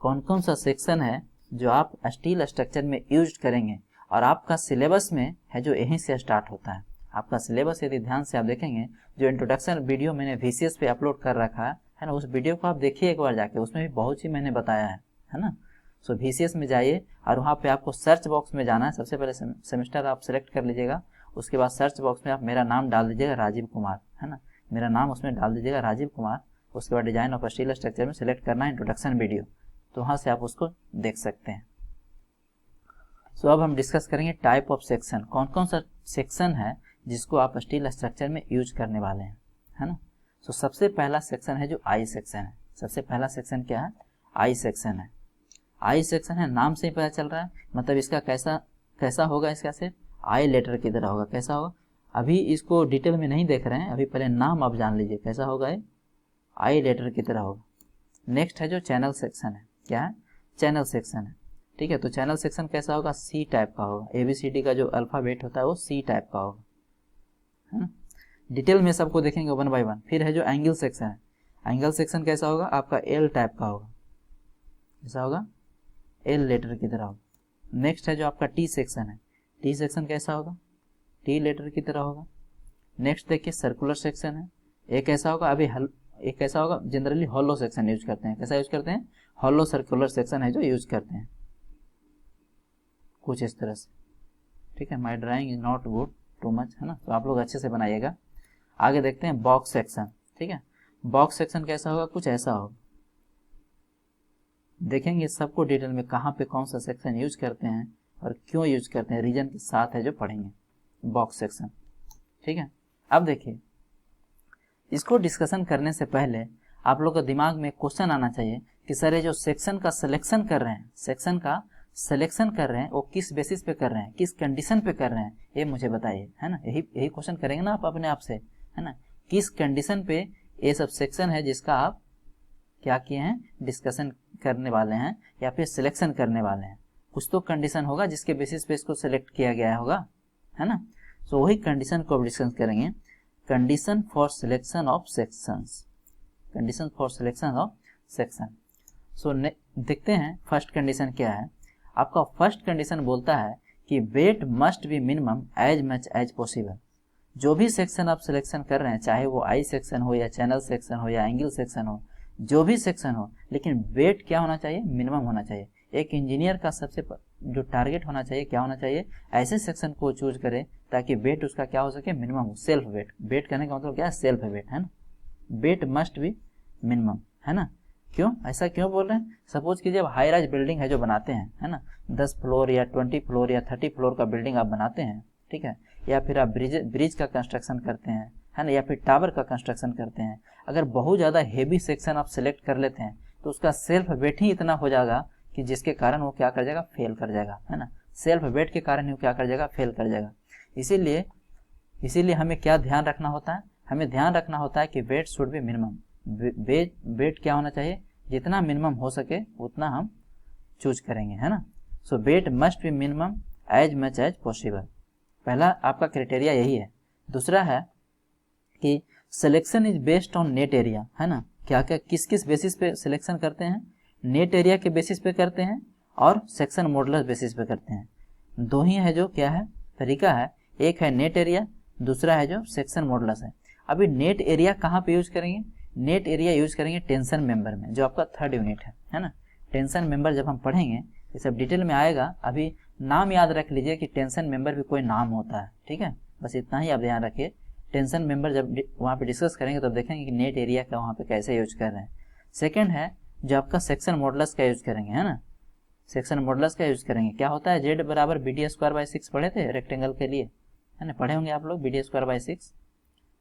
कौन कौन सा सेक्शन है जो आप स्टील स्ट्रक्चर में यूज करेंगे, और आपका सिलेबस में है जो यहीं से स्टार्ट होता है। आपका सिलेबस यदि ध्यान से आप देखेंगे, जो इंट्रोडक्शन वीडियो मैंने VCS पे अपलोड कर रखा है ना, उस वीडियो को आप देखिए एक बार जाके, उसमें भी बहुत सी मैंने बताया है ना। सो VCS में जाइए और वहाँ पे आपको सर्च बॉक्स में जाना है, सबसे पहले सेमेस्टर आप सेलेक्ट कर लीजिएगा, उसके बाद सर्च बॉक्स में आप मेरा नाम डाल दीजिएगा राजीव कुमार, है ना, मेरा नाम उसमें डाल दीजिएगा राजीव कुमार। उसके बाद डिजाइन ऑफ स्टील स्ट्रक्चर में सिलेक्ट करना है इंट्रोडक्शन वीडियो, तो वहाँ से आप उसको देख सकते हैं। सो अब हम डिस्कस करेंगे टाइप ऑफ सेक्शन, कौन कौन सा सेक्शन है जिसको आप स्टील स्ट्रक्चर में यूज करने वाले हैं, है ना। सो सबसे पहला सेक्शन है जो आई सेक्शन है। सबसे पहला सेक्शन क्या है, आई सेक्शन है। आई सेक्शन है, नाम से ही पता चल रहा है, मतलब इसका कैसा होगा, इसका सिर्फ आई लेटर की तरह होगा। कैसा होगा, अभी इसको डिटेल में नहीं देख रहे हैं, अभी पहले नाम आप जान लीजिए कैसा होगा, ये आई लेटर की तरह होगा। नेक्स्ट है जो चैनल सेक्शन है, क्या है, चैनल सेक्शन है, ठीक है। तो चैनल सेक्शन कैसा होगा, सी टाइप का होगा, ABCD का जो अल्फाबेट होता है वो सी टाइप का होगा, है ना। डिटेल में सबको देखेंगे वन बाय वन। फिर है जो एंगल सेक्शन है, एंगल सेक्शन कैसा होगा, आपका एल टाइप का होगा, कैसा होगा, एल लेटर की तरह होगा। नेक्स्ट है जो आपका टी सेक्शन है, टी सेक्शन कैसा होगा, टी लेटर की तरह होगा। नेक्स्ट देखिए सर्कुलर सेक्शन है, एक कैसा होगा, अभी एक कैसा होगा, जनरली हॉलो सेक्शन यूज करते हैं। कैसा यूज करते हैं, हॉलो सर्कुलर सेक्शन है जो यूज करते हैं कुछ इस तरह से, ठीक है। माई drawing is not good too much, है ना, तो आप लोग अच्छे से बनाइएगा। आगे देखते हैं बॉक्स सेक्शन, ठीक है। बॉक्स सेक्शन कैसा होगा, कुछ ऐसा होगा। देखेंगे सबको डिटेल में कहाँ पे कौन सा सेक्शन यूज करते हैं और क्यों यूज करते हैं, रीजन के साथ है जो पढ़ेंगे बॉक्स सेक्शन, ठीक है। अब देखिए इसको डिस्कशन करने से पहले आप लोग का दिमाग में क्वेश्चन आना चाहिए कि सर ये जो सेक्शन का सिलेक्शन कर रहे हैं, सेक्शन का सिलेक्शन कर रहे हैं वो किस बेसिस पे कर रहे हैं, किस कंडीशन पे कर रहे हैं, ये मुझे बताइए, है ना। यही क्वेश्चन करेंगे ना आप अपने आप से, है ना, किस कंडीशन पे ये सब सेक्शन है जिसका आप क्या किए हैं, डिस्कशन करने वाले हैं या फिर सिलेक्शन करने वाले हैं। कुछ तो कंडीशन होगा जिसके बेसिस पे इसको सिलेक्ट किया गया होगा, है ना। सो वही कंडीशन को डिस्कस करेंगे, condition for selection of sections, condition for selection of section. So देखते हैं फर्स्ट कंडीशन क्या है। आपका फर्स्ट कंडीशन बोलता है कि weight must be minimum as much as possible. जो भी सेक्शन आप सिलेक्शन कर रहे हैं, चाहे वो आई सेक्शन हो या चैनल सेक्शन हो या एंगल सेक्शन हो, जो भी सेक्शन हो, लेकिन वेट क्या होना चाहिए, मिनिमम होना चाहिए। एक इंजीनियर का सबसे जो टारगेट होना चाहिए क्या होना चाहिए, ऐसे सेक्शन को चूज करे ताकि वेट उसका क्या हो सके, मिनिमम हो, सेल्फ वेट। वेट कहने का मतलब क्या है, सेल्फ वेट, है ना। वेट मस्ट बी मिनिमम, है ना। क्यों, ऐसा क्यों बोल रहे हैं, सपोज कीजिए अब हाई राइज बिल्डिंग है जो बनाते हैं, है ना, 10 फ्लोर या 20 फ्लोर या 30 फ्लोर का बिल्डिंग आप बनाते हैं, ठीक है, या फिर आप ब्रिज का कंस्ट्रक्शन करते हैं, है ना, या फिर टावर का कंस्ट्रक्शन करते हैं। अगर बहुत ज़्यादा हेवी सेक्शन आप सिलेक्ट कर लेते हैं तो उसका सेल्फ वेट ही इतना हो जाएगा कि जिसके कारण वो क्या कर जाएगा, फेल कर जाएगा, है ना। सेल्फ वेट के कारण ही वो क्या कर जाएगा, फेल कर जाएगा। इसीलिए हमें क्या ध्यान रखना होता है, हमें ध्यान रखना होता है कि weight should be minimum. Weight क्या होना चाहिए, जितना मिनिमम हो सके उतना हम चूज करेंगे, है ना। So weight must be minimum as much as possible, पहला आपका क्राइटेरिया यही है। दूसरा है कि selection is based on net area, है ना। क्या क्या किस किस बेसिस पे सिलेक्शन करते हैं, नेट एरिया के बेसिस पे करते हैं और सेक्शन मॉडुलस बेसिस पे करते हैं। दो ही है जो क्या है तरीका है, एक है नेट एरिया, दूसरा है जो सेक्शन मॉडुलस है। अभी नेट एरिया कहाँ पे यूज करेंगे, नेट एरिया यूज करेंगे टेंशन मेंबर में, जो आपका थर्ड यूनिट है ना। टेंशन मेंबर जब हम पढ़ेंगे ये सब डिटेल में आएगा, अभी नाम याद रख लीजिए कि टेंशन मेंबर भी कोई नाम होता है, ठीक है, बस इतना ही आप ध्यान रखिए। टेंशन मेंबर जब वहाँ पे डिस्कस करेंगे तब देखेंगे कि नेट एरिया का वहाँ पे कैसे यूज कर रहे हैं। सेकंड है जो आपका सेक्शन मॉडुलस का यूज करेंगे, है ना। सेक्शन मॉडुलस का यूज करेंगे, क्या होता है, जेड बराबर BD²/6 पढ़े थे रेक्टेंगल के लिए, है ना, पढ़े होंगे आप लोग BD²/6,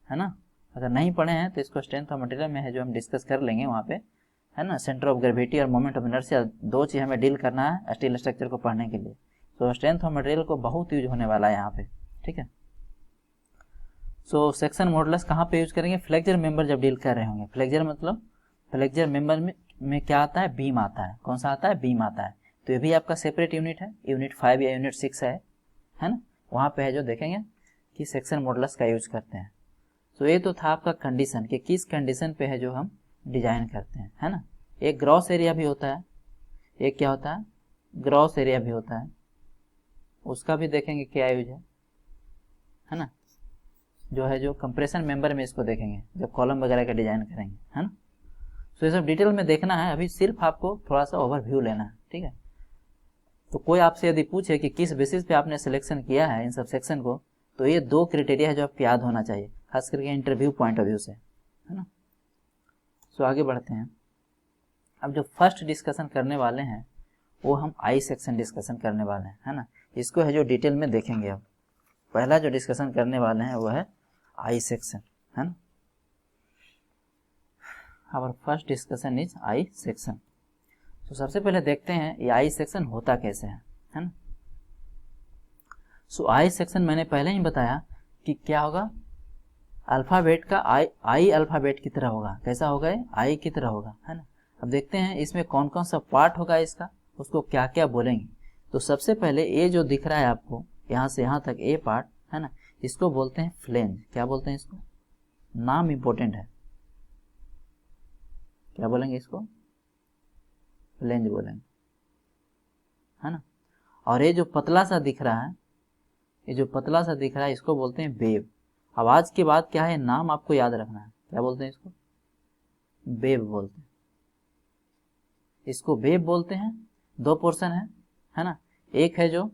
है ना। अगर नहीं पढ़े हैं तो इसको स्ट्रेंथ ऑफ मटेरियल में है जो हम डिस्कस कर लेंगे वहाँ पे, है ना। सेंटर ऑफ ग्रेविटी और मोमेंट ऑफ इनर्शिया, दो चीज़ हमें डील करना है स्टील स्ट्रक्चर को पढ़ने के लिए। तो स्ट्रेंथ ऑफ मटेरियल को बहुत यूज होने वाला है यहाँ पे, ठीक है। सो सेक्शन मॉडुलस कहाँ पे यूज करेंगे, फ्लेक्चर मेंबर जब डील कर रहे होंगे। फ्लेक्चर मतलब फ्लेक्चर मेंबर में क्या आता है, बीम आता है। कौन सा आता है, बीम आता है। तो ये भी आपका सेपरेट यूनिट है, यूनिट 5 या यूनिट 6 है ना। वहाँ पे है जो देखेंगे कि सेक्शन मॉडुलस का यूज करते हैं। तो ये तो था आपका कंडीशन कि किस कंडीशन पे है जो हम डिजाइन करते हैं, है ना। एक ग्रॉस एरिया भी होता है, एक क्या होता है, ग्रॉस एरिया भी होता है, उसका भी देखेंगे क्या यूज है ना। जो है जो कंप्रेशन मेंबर में इसको देखेंगे जब कॉलम वगैरह का डिजाइन करेंगे, है ना। तो ये सब डिटेल में देखना है, अभी सिर्फ आपको थोड़ा सा ओवरव्यू लेना है, ठीक है। तो कोई आपसे यदि पूछे कि किस बेसिस पे आपने सिलेक्शन किया है इन सब सेक्शन को, तो ये दो क्राइटेरिया है जो आपको याद होना चाहिए, खास करके इंटरव्यू पॉइंट ऑफ व्यू से, है ना। सो आगे बढ़ते हैं। अब जो फर्स्ट डिस्कशन करने वाले हैं वो हम आई सेक्शन डिस्कशन करने वाले हैं, है ना। इसको है जो डिटेल में देखेंगे। अब पहला जो डिस्कशन करने वाले हैं वो है आई सेक्शन, है ना। Our first discussion is I section. तो सबसे पहले देखते हैं ये आई सेक्शन होता कैसे है ना। सो आई सेक्शन मैंने पहले ही बताया कि क्या होगा, अल्फ़ाबेट का आई अल्फ़ाबेट की तरह होगा। कैसा होगा, ये आई की तरह होगा, है ना। अब देखते हैं इसमें कौन कौन सा पार्ट होगा इसका, उसको क्या क्या बोलेंगे। तो सबसे पहले ये जो दिख रहा है आपको यहाँ से यहाँ तक ये पार्ट, है ना, इसको बोलते हैं फ्लेंज। क्या बोलते हैं इसको, नाम इंपॉर्टेंट है, क्या बोलेंगे इसको, फ्लेंज बोलेंगे, है ना। और ये जो पतला सा दिख रहा है, ये जो पतला सा दिख रहा है इसको बोलते हैं वेव। आवाज के बाद क्या है, नाम आपको याद रखना है, क्या बोलते हैं इसको, वेव बोलते हैं। इसको वेव बोलते हैं। दो पोर्शन है ना। एक है जो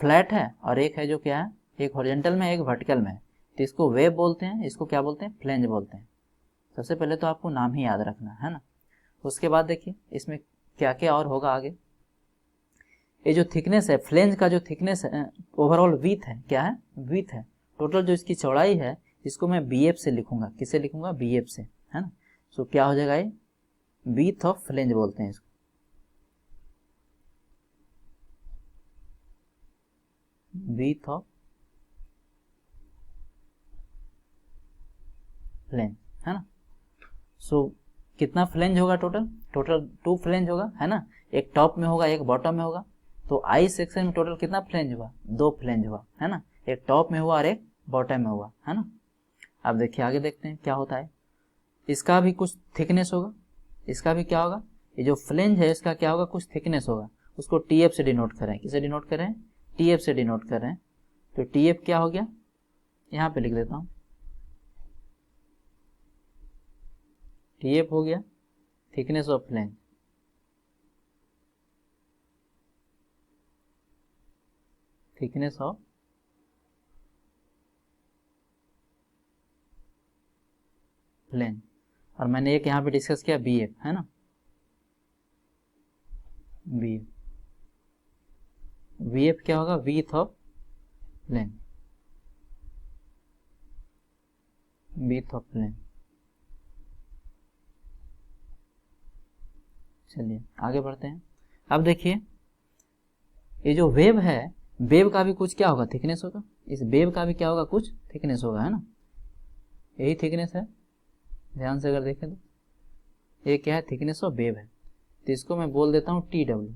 फ्लैट है और एक है जो क्या है, एक हॉरिजॉन्टल में एक वर्टिकल में। तो इसको वेव बोलते हैं, इसको क्या बोलते हैं, फ्लेंज बोलते हैं। सबसे पहले तो आपको नाम ही याद रखना है ना। उसके बाद देखिए इसमें क्या क्या और होगा आगे। ये जो थिकनेस है, फ्लेंज का जो थिकनेस है, ओवरऑल विड्थ है, क्या है, विड्थ है। टोटल जो इसकी चौड़ाई है इसको मैं BF से लिखूंगा, किसे लिखूंगा, BF से, है ना। सो क्या हो जाएगा, ये विड्थ ऑफ फ्लेंज बोलते हैं इसको, विड्थ ऑफ फ्लेंज, है ना। सो कितना फ्लेंज होगा, टोटल 2 फ्लेंज होगा, है ना। एक टॉप में होगा एक बॉटम में होगा। तो आई सेक्शन में टोटल कितना फ्लेंज हुआ, 2 फ्लेंज हुआ, है ना। एक टॉप में हुआ और एक बॉटम में हुआ, है ना। अब देखिए आगे देखते हैं क्या होता है। इसका भी कुछ थिकनेस होगा, इसका भी क्या होगा, ये जो फ्लेंज है इसका क्या होगा, कुछ थिकनेस होगा। उसको TF से डिनोट करें, किसे डिनोट करें, TF से डिनोट करें। तो TF क्या हो गया, यहाँ पे लिख देता हूँ, TF हो गया thickness of flange. Thickness of flange. और मैंने एक यहाँ पे डिस्कस किया BF, है ना, BF। VF क्या होगा, width of flange, width of flange. चलिए आगे बढ़ते हैं। अब देखिए ये जो वेव है, वेव का भी कुछ क्या होगा, थिकनेस होगा। इस वेव का भी क्या होगा, कुछ थिकनेस होगा, है ना। यही थिकनेस है, ध्यान से अगर देखें तो ये क्या है, थिकनेस ऑफ वेव है। तो इसको मैं बोल देता हूँ टी डब्ल्यू,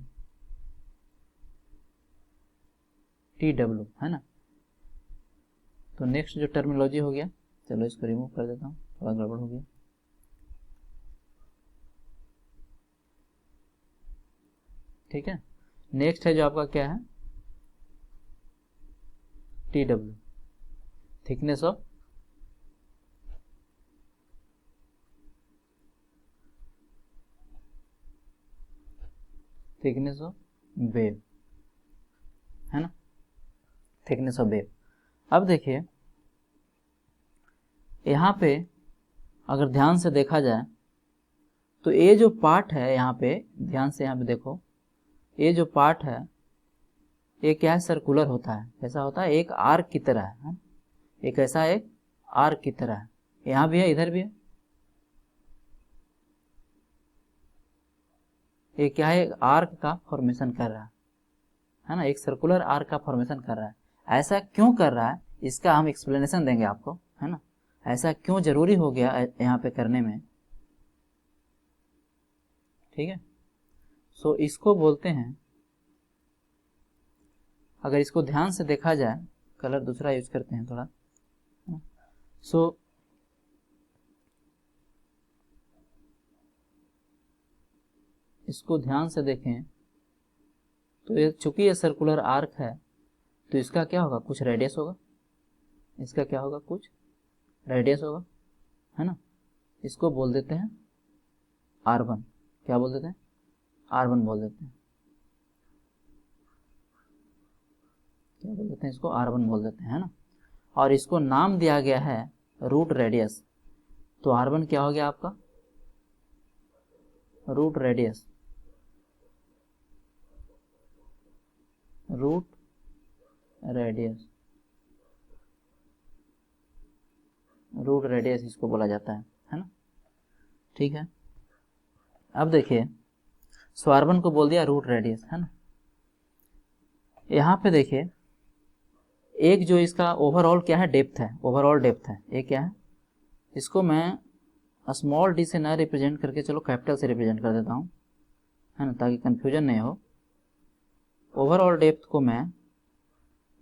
टी डब्ल्यू, है ना। तो नेक्स्ट जो टर्मिनोलॉजी हो गया, चलो इसको रिमूव कर देता हूँ, थोड़ा गड़बड़ हो गया। ठीक है, नेक्स्ट है जो आपका क्या है, T W, thickness of wave, है ना, थिकनेस ऑफ वेव। अब देखिए यहाँ पे अगर ध्यान से देखा जाए तो ये जो पार्ट है यहाँ पे, ध्यान से यहाँ पे देखो, ये जो पार्ट है ये क्या है, सर्कुलर होता है, ऐसा होता है, एक आर्क की तरह है, एक ऐसा एक आर्क की तरह है, यहाँ भी है इधर भी है, ये क्या है, एक आर्क का फॉर्मेशन कर रहा है ना, एक सर्कुलर आर्क का फॉर्मेशन कर रहा है। ऐसा क्यों कर रहा है इसका हम एक्सप्लेनेशन देंगे आपको, है ना, ऐसा क्यों जरूरी हो गया यहाँ पे करने में। ठीक है, सो इसको बोलते हैं, अगर इसको ध्यान से देखा जाए, कलर दूसरा यूज करते हैं थोड़ा, सो इसको ध्यान से देखें तो ये चूंकि ये सर्कुलर आर्क है तो इसका क्या होगा, कुछ रेडियस होगा, इसका क्या होगा, कुछ रेडियस होगा, है ना। इसको बोल देते हैं R1, क्या बोल देते हैं, R1 बोल देते हैं, क्या बोल देते हैं, इसको R1 बोल देते हैं, है ना। और इसको नाम दिया गया है रूट रेडियस, तो R1 क्या हो गया आपका, root radius, root radius, root radius इसको बोला जाता है ना। ठीक है, अब देखिए सो R1 को बोल दिया रूट रेडियस, है ना। यहाँ पे देखिए एक जो इसका ओवरऑल क्या है, डेप्थ है, ओवरऑल डेप्थ है, ये क्या है, इसको मैं स्मॉल डी से ना रिप्रेजेंट करके चलो कैपिटल से रिप्रेजेंट कर देता हूँ, है ना, ताकि कंफ्यूजन नहीं हो। ओवरऑल डेप्थ को मैं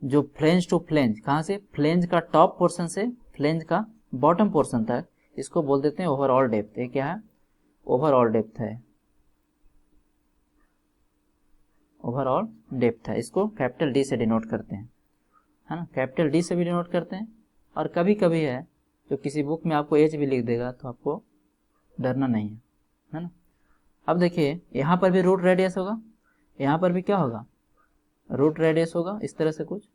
जो फ्लेंज टू फ्लेंज, कहाँ से, फ्लेंज का टॉप पोर्शन से फ्लेंज का बॉटम पोर्शन तक, इसको बोल देते हैं ओवरऑल डेप्थ। ये क्या है, ओवरऑल डेप्थ है, ओवरऑल डेप्थ है, इसको कैपिटल डी से डिनोट करते हैं, है ना, कैपिटल डी से भी डिनोट करते हैं। और कभी कभी है जो किसी बुक में आपको एच भी लिख देगा तो आपको डरना नहीं है ना। अब देखिए यहाँ पर भी रूट रेडियस होगा, यहाँ पर भी क्या होगा, रूट रेडियस होगा, इस तरह से कुछ,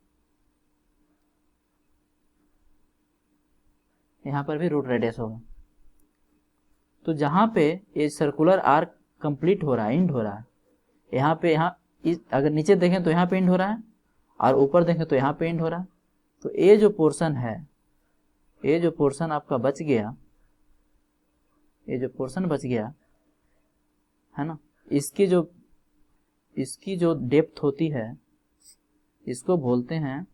यहाँ पर भी रूट रेडियस होगा। तो जहाँ पे ये सर्कुलर आर्क कंप्लीट हो रहा है, एंड हो रहा है, यहाँ पे, यहाँ अगर नीचे देखें तो यहाँ पे एंड हो रहा है, और ऊपर देखें तो यहाँ पे एंड हो रहा है। तो ये जो पोर्शन है, ये जो पोर्शन आपका बच गया, ये जो पोर्शन बच गया है ना, इसकी जो डेप्थ होती है, इसको बोलते हैं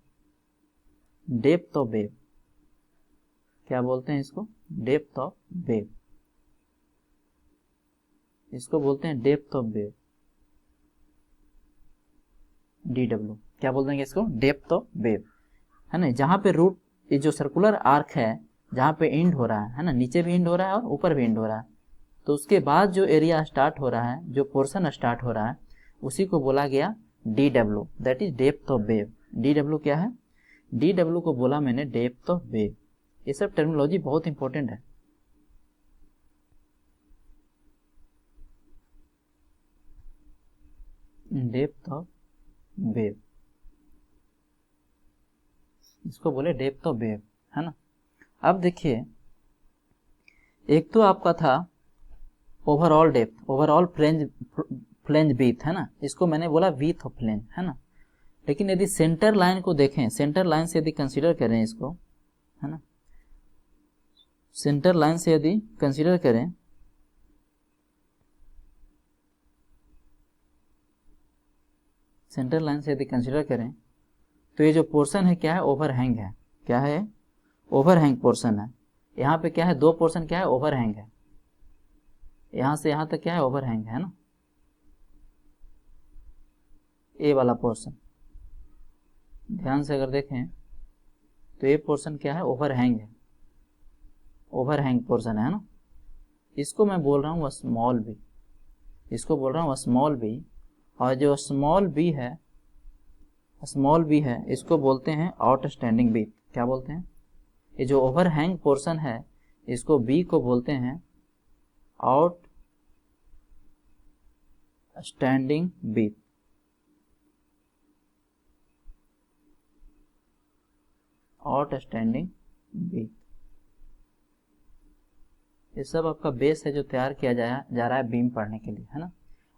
डेप्थ ऑफ वेव। क्या बोलते हैं इसको, डेप्थ ऑफ वेव, इसको बोलते हैं डेप्थ ऑफ वेव, DW, क्या बोल देंगे इसको, डेप्थ ऑफ वेव, है ना। जहाँ पे रूट, ये जो सर्कुलर आर्क है जहाँ पे एंड हो रहा है ना, नीचे भी एंड हो रहा है और ऊपर भी एंड हो रहा है, तो उसके बाद जो एरिया स्टार्ट हो रहा है, जो पोर्शन स्टार्ट हो रहा है, उसी को बोला गया DW, that is depth of wave. DW क्या है, DW को बोला मैंने डेप्थ ऑफ वेव। ये सब टर्मिनोलॉजी बहुत इंपॉर्टेंट है। डेप्थ ऑफ वेव, इसको बोले डेप्थ ऑफ वेव, है ना। अब देखिए एक तो आपका था overall depth, overall flange width, है ना, इसको मैंने बोला विड्थ ऑफ फ्लेंज, है ना। लेकिन यदि सेंटर लाइन को देखें, सेंटर लाइन से यदि कंसीडर करें इसको, है ना, सेंटर लाइन से यदि कंसीडर करें, सेंटर लाइन से यदि कंसीडर करें तो ये जो पोर्शन है क्या है, ओवरहैंग है, क्या है, ओवरहैंग पोर्शन है। यहाँ पे क्या है, दो पोर्शन क्या है, ओवरहैंग है, यहाँ से यहाँ तक क्या है, ओवरहैंग है ना। ए वाला पोर्शन, ध्यान से अगर देखें तो ये पोर्शन क्या है, ओवरहैंग है, ओवरहैंग पोर्शन है ना, इसको मैं बोल रहा हूँ स्मॉल बी, इसको बोल रहा हूँ स्मॉल बी। और जो स्मॉल बी है, स्मॉल बी है, इसको बोलते हैं आउटस्टैंडिंग बी। क्या बोलते हैं? ये जो ओवरहैंग पोर्शन है इसको बी को बोलते हैं आउटस्टैंडिंग बी। आउटस्टैंडिंग बी, ये सब आपका बेस है जो तैयार किया जा रहा है बीम पढ़ने के लिए, है ना।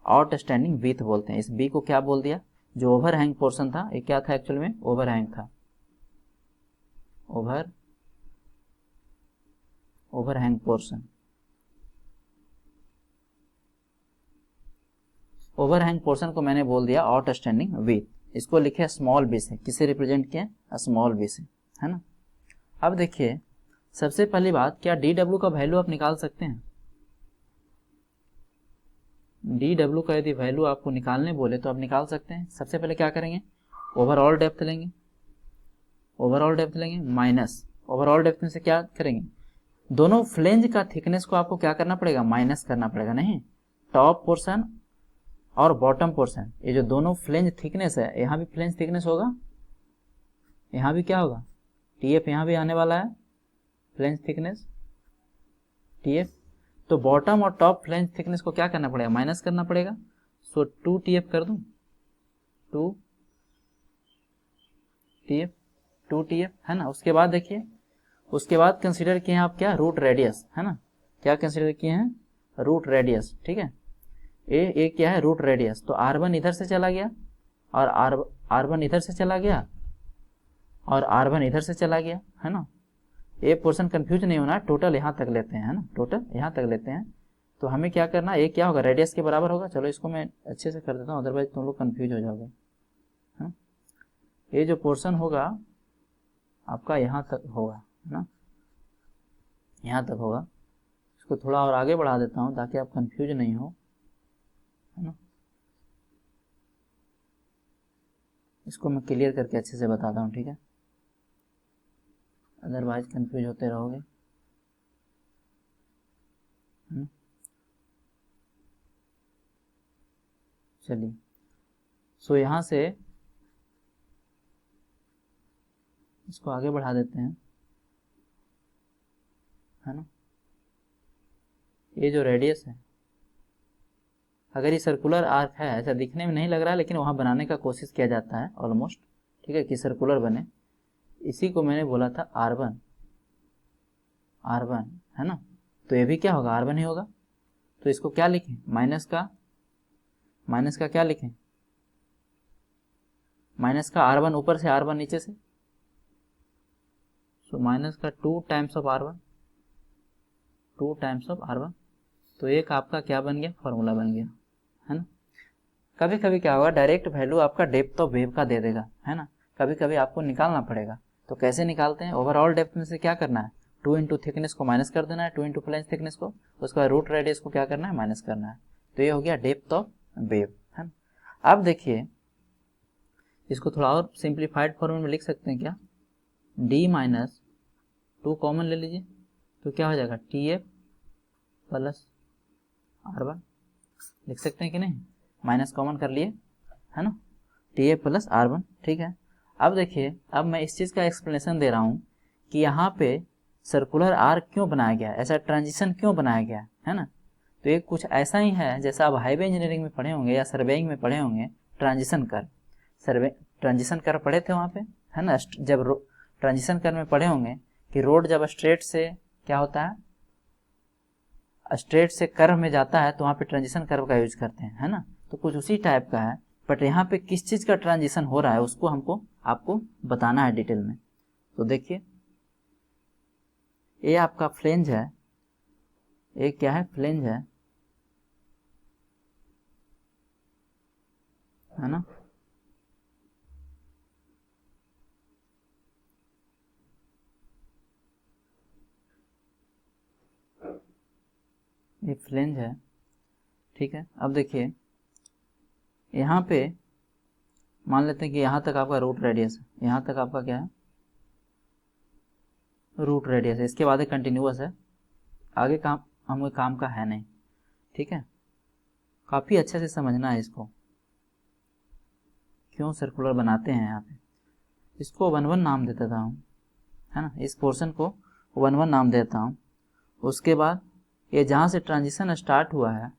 आउटस्टैंडिंग बीथ बोलते हैं इस बी को। क्या बोल दिया? जो ओवरहैंग पोर्शन था, ये क्या था एक्चुअल में? ओवरहैंग था, ओवरहैंग पोर्शन। ओवरहैंग पोर्शन को मैंने बोल दिया आउटस्टैंडिंग बीथ, इसको लिखे स्मॉल बी से। किसे रिप्रेजेंट किए? स्मॉल बी से, है ना। अब देखिए, सबसे पहली बात, क्या डी डब्ल्यू का वैल्यू आप निकाल सकते हैं? डी डब्ल्यू का यदि वैल्यू आपको निकालने बोले तो आप निकाल सकते हैं। सबसे पहले क्या करेंगे? ओवरऑल डेप्थ लेंगे, ओवरऑल डेप्थ लेंगे माइनस, ओवरऑल डेप्थ में से क्या करेंगे? दोनों फ्लेंज का थिकनेस को आपको क्या करना पड़ेगा? माइनस करना पड़ेगा। नहीं, टॉप पोर्शन और बॉटम पोर्शन, ये जो दोनों फ्लेंज थिकनेस है, यहाँ भी फ्लेंज थिकनेस होगा, यहाँ भी क्या होगा? टीएफ यहाँ भी आने वाला है, फ्लेंज थिकनेस टीएफ। तो बॉटम और टॉप फ्लेंज थिकनेस को क्या करना पड़ेगा? माइनस करना पड़ेगा। सो 2 टीएफ कर दूं, 2 टीएफ, 2 टीएफ, है ना। उसके बाद देखिए, उसके बाद कंसीडर किए हैं आप क्या? रूट रेडियस, है ना। क्या कंसीडर किए हैं? रूट रेडियस, ठीक है। ए क्या है? Root radius. तो R1 इधर से चला गया और R1 इधर से चला गया और R1 इधर से चला गया, है ना। ये पोर्शन कंफ्यूज नहीं होना, टोटल यहाँ तक लेते हैं, है ना, टोटल यहाँ तक लेते हैं। तो हमें क्या करना, ये क्या होगा? रेडियस के बराबर होगा। चलो इसको मैं अच्छे से कर देता हूँ, अदरवाइज तुम लोग कंफ्यूज हो जाओगे, है। ये जो पोर्शन होगा आपका यहाँ तक होगा, है ना, यहाँ तक होगा। इसको थोड़ा और आगे बढ़ा देता हूँ ताकि आप कंफ्यूज नहीं हो, है ना। इसको मैं क्लियर करके अच्छे से बताता हूँ, ठीक है, अदरवाइज कंफ्यूज होते रहोगे, है ना। चलिए, सो यहाँ से इसको आगे बढ़ा देते हैं, है ना। ये जो रेडियस है, अगर ये सर्कुलर आर्क है, ऐसा दिखने में नहीं लग रहा है लेकिन वहाँ बनाने का कोशिश किया जाता है ऑलमोस्ट, ठीक है, कि सर्कुलर बने। इसी को मैंने बोला था R1, R1, है ना। तो ये भी क्या होगा? R1 ही होगा। तो इसको क्या लिखें? माइनस का क्या लिखें? माइनस का R1 ऊपर से, R1 नीचे से, सो माइनस का 2 times of R1, 2 times of R1। तो एक आपका क्या बन गया? फॉर्मूला बन गया, है ना। कभी कभी क्या होगा, डायरेक्ट वैल्यू आपका डेप्थ ऑफ वेव का दे देगा, है ना। कभी कभी आपको निकालना पड़ेगा। तो कैसे निकालते हैं? ओवरऑल डेप्थ में से क्या करना है? 2 इंटू थिकनेस को माइनस कर देना है, 2 इंटू फ्लेंज थिकनेस को, उसके बाद रूट रेडियस को क्या करना है? माइनस करना है। तो ये हो गया डेप्थ ऑफ वेव, है ना। अब देखिए, इसको थोड़ा और सिंप्लीफाइड फॉर्म में लिख सकते हैं क्या? डी माइनस 2 कॉमन ले लीजिए, तो क्या हो जाएगा? टी एफ प्लस R1 लिख सकते हैं कि नहीं? माइनस कॉमन कर लिए, है ना, टी एफ प्लस R1, ठीक है। अब देखिए, अब मैं इस चीज़ का एक्सप्लेनेशन दे रहा हूँ कि यहाँ पे सर्कुलर आर्क क्यों बनाया गया, ऐसा ट्रांजिशन क्यों बनाया गया, है ना। तो ये कुछ ऐसा ही है जैसा आप हाईवे इंजीनियरिंग में पढ़े होंगे या सर्वेइंग में पढ़े होंगे, ट्रांजिशन कर पढ़े थे वहाँ पे, है ना। जब ट्रांजिशन कर में पढ़े होंगे कि रोड जब स्ट्रेट से क्या होता है, स्ट्रेट से कर्व में जाता है, तो वहाँ पे ट्रांजिशन कर्व का यूज करते हैं, है ना। तो कुछ उसी टाइप का है, बट यहाँ पे किस चीज़ का ट्रांजिशन हो रहा है उसको हमको आपको बताना है डिटेल में। तो देखिए, ये आपका फ्लेंज है, ये क्या है? फ्लेंज है ना। ये फ्लेंज है, ठीक है। अब देखिए, यहाँ पे मान लेते हैं कि यहाँ तक आपका रूट रेडियस है, यहाँ तक आपका क्या है, रूट रेडियस है, इसके बाद एक कंटिन्यूअस है, आगे काम हमें काम का है नहीं, ठीक है। काफ़ी अच्छे से समझना है इसको, क्यों सर्कुलर बनाते हैं यहाँ पे। इसको 1-1 नाम दे देता हूँ, है ना, इस पोर्शन को 1-1 नाम देता हूँ। उसके बाद ये जहाँ से ट्रांजिशन स्टार्ट हुआ है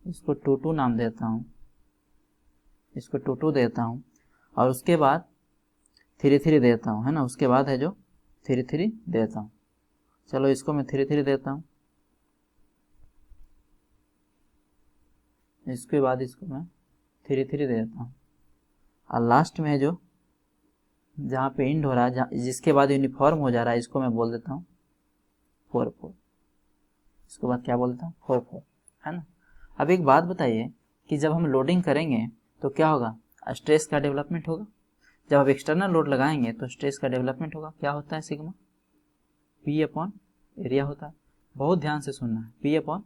इसको 2-2 नाम देता हूँ, इसको 2-2 देता हूँ, और उसके बाद 3-3 देता हूँ, है ना, उसके बाद है जो 3-3 देता हूँ। चलो इसको मैं 3-3 देता हूँ, इसके बाद इसको मैं 3-3 देता हूँ, और लास्ट में है जो जहाँ पे एंड हो रहा है, जिसके बाद यूनिफॉर्म हो जा रहा है, इसको मैं बोल देता हूँ 4-4। इसके बाद क्या बोलता हूँ 4-4, है ना। अब एक बात बताइए कि जब हम लोडिंग करेंगे तो क्या होगा, स्ट्रेस का डेवलपमेंट होगा। जब आप एक्सटर्नल लोड लगाएंगे तो स्ट्रेस का डेवलपमेंट होगा। क्या होता है, सिग्मा पी अपॉन एरिया होता है। बहुत ध्यान से सुनना है, पी अपॉन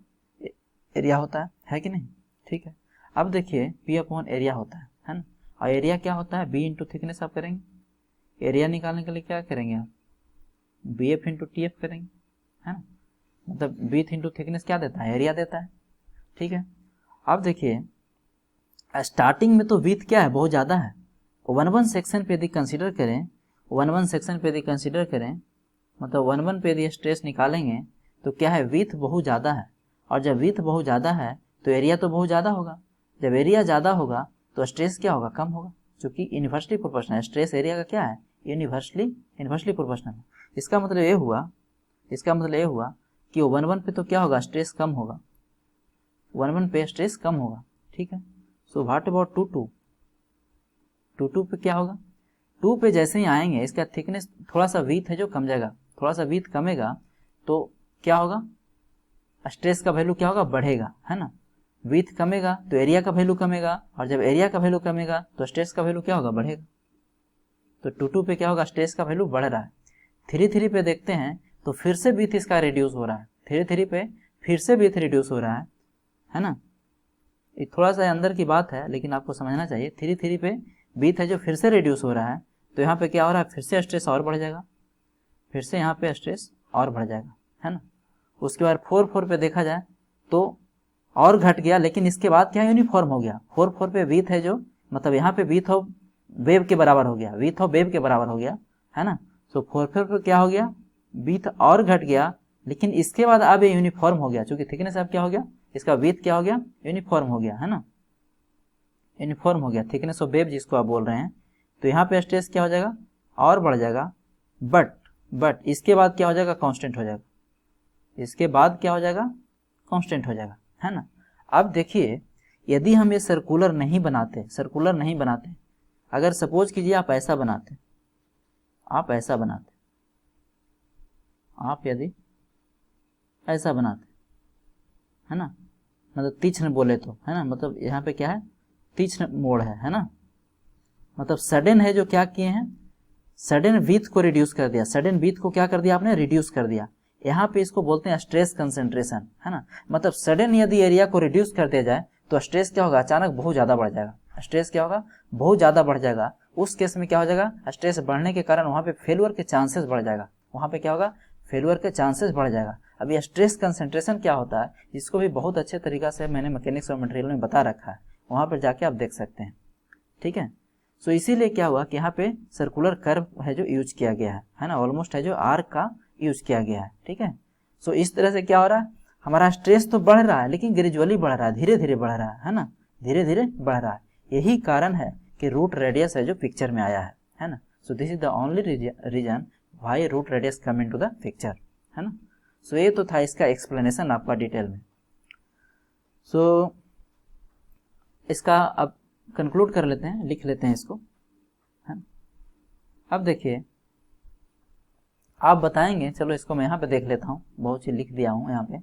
एरिया होता है कि नहीं, ठीक है। अब देखिए पी अपॉन एरिया होता है ना, और एरिया क्या होता है, बी इंटू थिकनेस आप करेंगे। एरिया निकालने के लिए क्या करेंगे आप, B F into T F करेंगे, है ना, मतलब बीथ इंटू थिकनेस क्या देता है, एरिया देता है, ठीक है। अब देखिए स्टार्टिंग में तो विथ क्या है, बहुत ज़्यादा है। 1-1 सेक्शन पे यदि कंसीडर करें, 1-1 सेक्शन पे यदि कंसीडर करें, मतलब 1-1 पे यदि स्ट्रेस निकालेंगे तो क्या है, विथ बहुत ज़्यादा है, और जब विथ बहुत ज़्यादा है तो एरिया तो बहुत ज़्यादा होगा। जब एरिया ज़्यादा होगा तो स्ट्रेस क्या होगा, कम होगा, क्योंकि इन्वर्सली प्रोपोर्शनल है। स्ट्रेस एरिया का क्या है, इन्वर्सली प्रोपोर्शनल है। इसका मतलब ये हुआ कि 1-1 पे तो क्या होगा, स्ट्रेस कम होगा, 1-1 पे स्ट्रेस कम होगा, ठीक है। सो व्हाट अबाउट 2-2, 2-2 पे क्या होगा, 2 पे जैसे ही आएंगे इसका थिकनेस थोड़ा सा विथ है जो कम जाएगा, थोड़ा सा विथ कमेगा तो क्या होगा, स्ट्रेस का वैल्यू क्या होगा, बढ़ेगा, है ना। विथ कमेगा तो एरिया का वैल्यू कमेगा, और जब एरिया का वैल्यू कमेगा तो स्ट्रेस का वैल्यू क्या होगा, बढ़ेगा। तो 2-2 पे क्या होगा, स्ट्रेस का वैल्यू बढ़ रहा है। 3-3 पे देखते हैं तो फिर से विथ इसका रिड्यूस हो रहा है, 3-3 पे फिर से विथ रिड्यूस हो रहा है ना। ये थोड़ा सा अंदर की बात है लेकिन आपको समझना चाहिए। 3-3 पे विथ है जो फिर से रिड्यूस हो रहा है, तो यहाँ पे क्या हो रहा है, फिर से स्ट्रेस और बढ़ जाएगा, फिर से यहाँ पे स्ट्रेस और बढ़ जाएगा, है ना। उसके बाद 4-4 पे देखा जाए तो और घट गया, लेकिन इसके बाद क्या यूनिफॉर्म हो गया। 4-4 पे विथ है जो, मतलब यहाँ पे विथ ऑफ वेव के बराबर हो गया, विथ ऑफ वेव के बराबर हो गया, है ना। सो 4-4 पे क्या हो गया, विथ और घट गया, लेकिन इसके बाद अब ये यूनिफॉर्म हो गया, चूंकि थिकनेस अब क्या हो गया, इसका विथ क्या हो गया, यूनिफॉर्म हो गया, है ना, यूनिफॉर्म हो गया, थिकनेस ऑफ वेव जिसको आप बोल रहे हैं। तो यहाँ पे स्ट्रेस क्या हो जाएगा, और बढ़ जाएगा, बट इसके बाद क्या हो जाएगा, कांस्टेंट हो जाएगा, इसके बाद क्या हो जाएगा, कांस्टेंट हो जाएगा, है ना। अब देखिए यदि हम ये सर्कुलर नहीं बनाते, अगर सपोज कीजिए आप ऐसा बनाते, आप यदि ऐसा बनाते, है ना, मतलब तीक्ष्ण बोले तो, है ना, मतलब यहाँ पे क्या है, तीक्ष्ण मोड़ है ना, मतलब सडन है जो क्या किए हैं, सडन विथ को रिड्यूस कर दिया, सडन विथ को क्या कर दिया आपने, रिड्यूस कर दिया। यहाँ पे इसको बोलते हैं स्ट्रेस कंसेंट्रेशन, है ना, मतलब सडन यदि एरिया को रिड्यूस कर दिया जाए तो स्ट्रेस क्या होगा, अचानक बहुत ज़्यादा बढ़ जाएगा, स्ट्रेस क्या होगा, बहुत ज़्यादा बढ़ जाएगा। उस केस में क्या हो जाएगा, स्ट्रेस बढ़ने के कारण वहाँ पे फेलुअर के चांसेस बढ़ जाएगा, वहाँ पे क्या होगा, फेलुअर के चांसेस बढ़ जाएगा। अब ये स्ट्रेस कंसेंट्रेशन क्या होता है, इसको भी बहुत अच्छे तरीका से मैंने मैकेनिक्स और मटेरियल में बता रखा है, वहाँ पर जाके आप देख सकते हैं, ठीक है। सो इसीलिए क्या हुआ कि यहाँ पे सर्कुलर कर्व है जो यूज किया गया है ना, ऑलमोस्ट है जो आर्क का यूज किया गया है, ठीक है। सो इस तरह से क्या हो रहा है, हमारा स्ट्रेस तो बढ़ रहा है लेकिन ग्रेजुअली बढ़ रहा है, धीरे धीरे बढ़ रहा है ना, धीरे धीरे बढ़ रहा है। यही कारण है कि रूट रेडियस है जो पिक्चर में आया है ना। So this is the only reason why root radius come into the picture, है ना। सो ये तो था इसका एक्सप्लेनेशन आपका डिटेल में। सो इसका अब कंक्लूड कर लेते हैं, लिख लेते हैं इसको, है। अब देखिए आप बताएंगे, चलो इसको मैं यहाँ पे देख लेता हूँ, बहुत चीज लिख दिया हूँ यहाँ पे।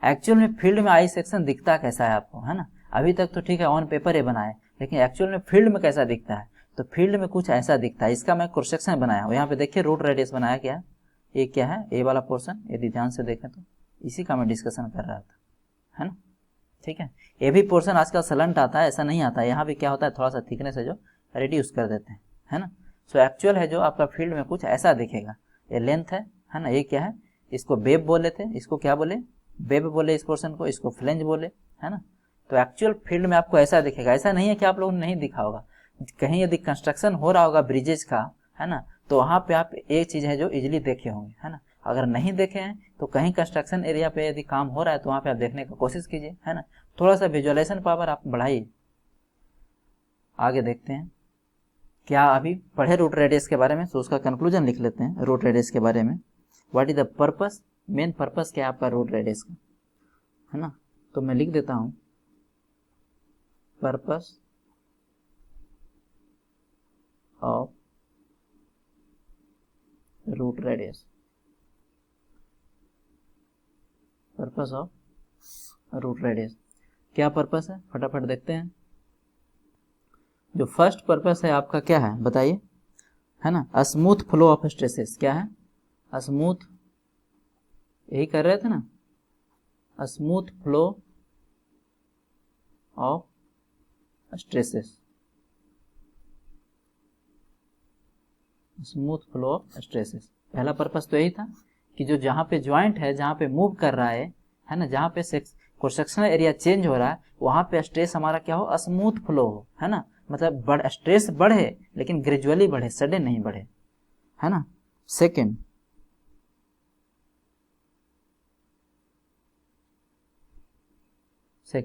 एक्चुअल में फील्ड में आई सेक्शन दिखता कैसा है आपको, है ना, अभी तक तो ठीक है ऑन पेपर ये बनाए, लेकिन एक्चुअल में फील्ड में कैसा दिखता है, तो फील्ड में कुछ ऐसा दिखता है। इसका मैं क्रॉस सेक्शन बनाया हूँ, यहाँ पे देखिए रूट रेडियस बनाया क्या, ये क्या है, ए वाला पोर्शन, यदि ध्यान से देखें तो इसी का मैं डिस्कशन कर रहा था, है ना। ठीक है। ये भी पोर्शन आजकल सलंट आता है, ऐसा नहीं आता है, यहाँ भी क्या होता है थोड़ा सा थिकनेस है जो रिड्यूस कर देते हैं, है ना। सो एक्चुअल है जो आपका फील्ड में कुछ ऐसा दिखेगा, ये लेंथ है ना, ये क्या है, इसको वेब बोले थे, इसको क्या बोले, वेब बोले इस पोर्शन को, इसको फ्लेंज बोले, है ना। तो एक्चुअल फील्ड में आपको ऐसा दिखेगा, ऐसा नहीं है कि आप लोगों ने नहीं दिखा होगा, कहीं यदि कंस्ट्रक्शन हो रहा होगा ब्रिजेज का, है ना, तो वहाँ पे आप एक चीज़ है जो इजीली देखे होंगे, है ना। अगर नहीं देखे हैं तो कहीं कंस्ट्रक्शन एरिया पे यदि काम हो रहा है तो वहाँ पे आप देखने की कोशिश कीजिए, है ना, थोड़ा सा विजुअलाइजेशन पावर आप बढ़ाइए। आगे देखते हैं, क्या अभी पढ़े रूट रेडियस के बारे में, तो उसका कंक्लूजन लिख लेते हैं रूट रेडियस के बारे में। What is the purpose, main purpose क्या है आपका रूट रेडियस का, है ना। तो मैं लिख देता हूँ purpose of root radius, purpose of root radius क्या पर्पस है, फटाफट देखते हैं। जो फर्स्ट पर्पस है आपका क्या है बताइए, है ना, स्मूथ फ्लो ऑफ स्ट्रेसेस, क्या है स्मूथ, यही कर रहे थे ना, smooth flow of stresses, smooth flow of stresses. पहला पर्पस तो यही था कि जो जहाँ पे ज्वाइंट है, जहाँ पे मूव कर रहा है ना, जहाँ पे सेक्शनल एरिया चेंज हो रहा है, वहाँ पे स्ट्रेस हमारा क्या हो, स्मूथ फ्लो हो, है ना, मतलब स्ट्रेस बढ़े लेकिन ग्रेजुअली बढ़े, सडन नहीं बढ़े, है ना। सेकेंड,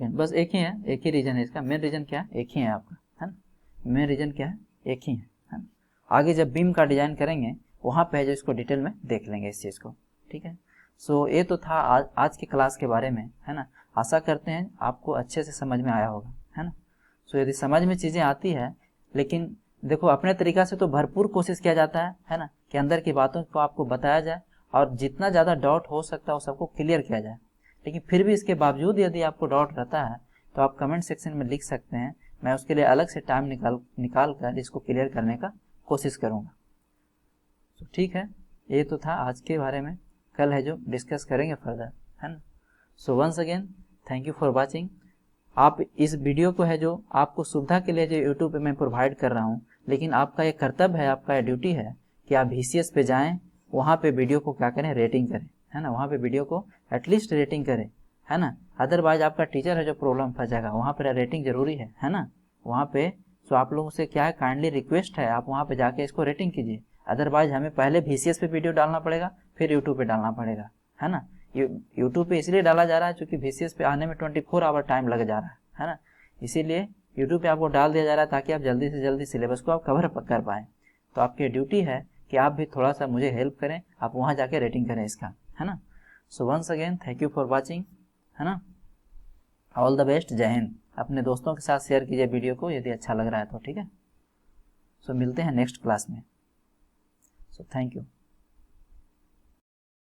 बस एक ही है, एक ही रीजन है इसका, मेन रीजन क्या है, एक ही है आपका, है ना, मेन रीजन क्या है, एक ही है ना। आगे जब बीम का डिजाइन करेंगे वहाँ पे जो इसको डिटेल में देख लेंगे इस चीज़ को, ठीक है। सो ये तो था आज की क्लास के बारे में, है ना। आशा करते हैं आपको अच्छे से समझ में आया होगा, है ना। सो यदि समझ में चीज़ें आती है, लेकिन देखो अपने तरीका से तो भरपूर कोशिश किया जाता है ना, कि अंदर की बातों को आपको बताया जाए और जितना ज़्यादा डाउट हो सकता है वो सबको क्लियर किया जाए। लेकिन फिर भी इसके बावजूद यदि आपको डाउट रहता है तो आप कमेंट सेक्शन में लिख सकते हैं, मैं उसके लिए अलग से टाइम निकाल कर इसको क्लियर करने का कोशिश करूँगा। तो ठीक है, ये तो था आज के बारे में, कल है जो डिस्कस करेंगे फर्दर, है ना। So once again thank you for watching. आप इस वीडियो को है जो आपको सुविधा के लिए जो यूट्यूब पे मैं प्रोवाइड कर रहा हूँ, लेकिन आपका एक कर्तव्य है, आपका ड्यूटी है कि आप VCS पे जाएं, वहाँ पे वीडियो को क्या करें, रेटिंग करें, है ना, वहाँ पे वीडियो को एटलीस्ट रेटिंग करें, है ना। अदरवाइज आपका टीचर है जो प्रॉब्लम फंस जाएगा, वहाँ पर रेटिंग जरूरी है ना, वहाँ पे। सो आप लोगों से क्या है, काइंडली रिक्वेस्ट है, आप वहाँ पे जाके इसको रेटिंग कीजिए। अदरवाइज हमें पहले VCS पे वीडियो डालना पड़ेगा, फिर यूट्यूब पे डालना पड़ेगा, है ना। यूट्यूब पे इसलिए डाला जा रहा है क्योंकि VCS पे आने में 24 आवर टाइम लग जा रहा है ना, इसीलिए यूट्यूब पे आपको डाल दिया जा रहा है ताकि आप जल्दी से जल्दी सिलेबस को आप कवर कर पाएँ। तो आपकी ड्यूटी है कि आप भी थोड़ा सा मुझे हेल्प करें, आप वहाँ जाके रेटिंग करें इसका, है ना। So once again thank you for watching, है ना, ऑल द बेस्ट, जय हिंद। अपने दोस्तों के साथ शेयर कीजिए वीडियो को यदि अच्छा लग रहा है तो, ठीक है। सो मिलते हैं नेक्स्ट क्लास में। So thank you.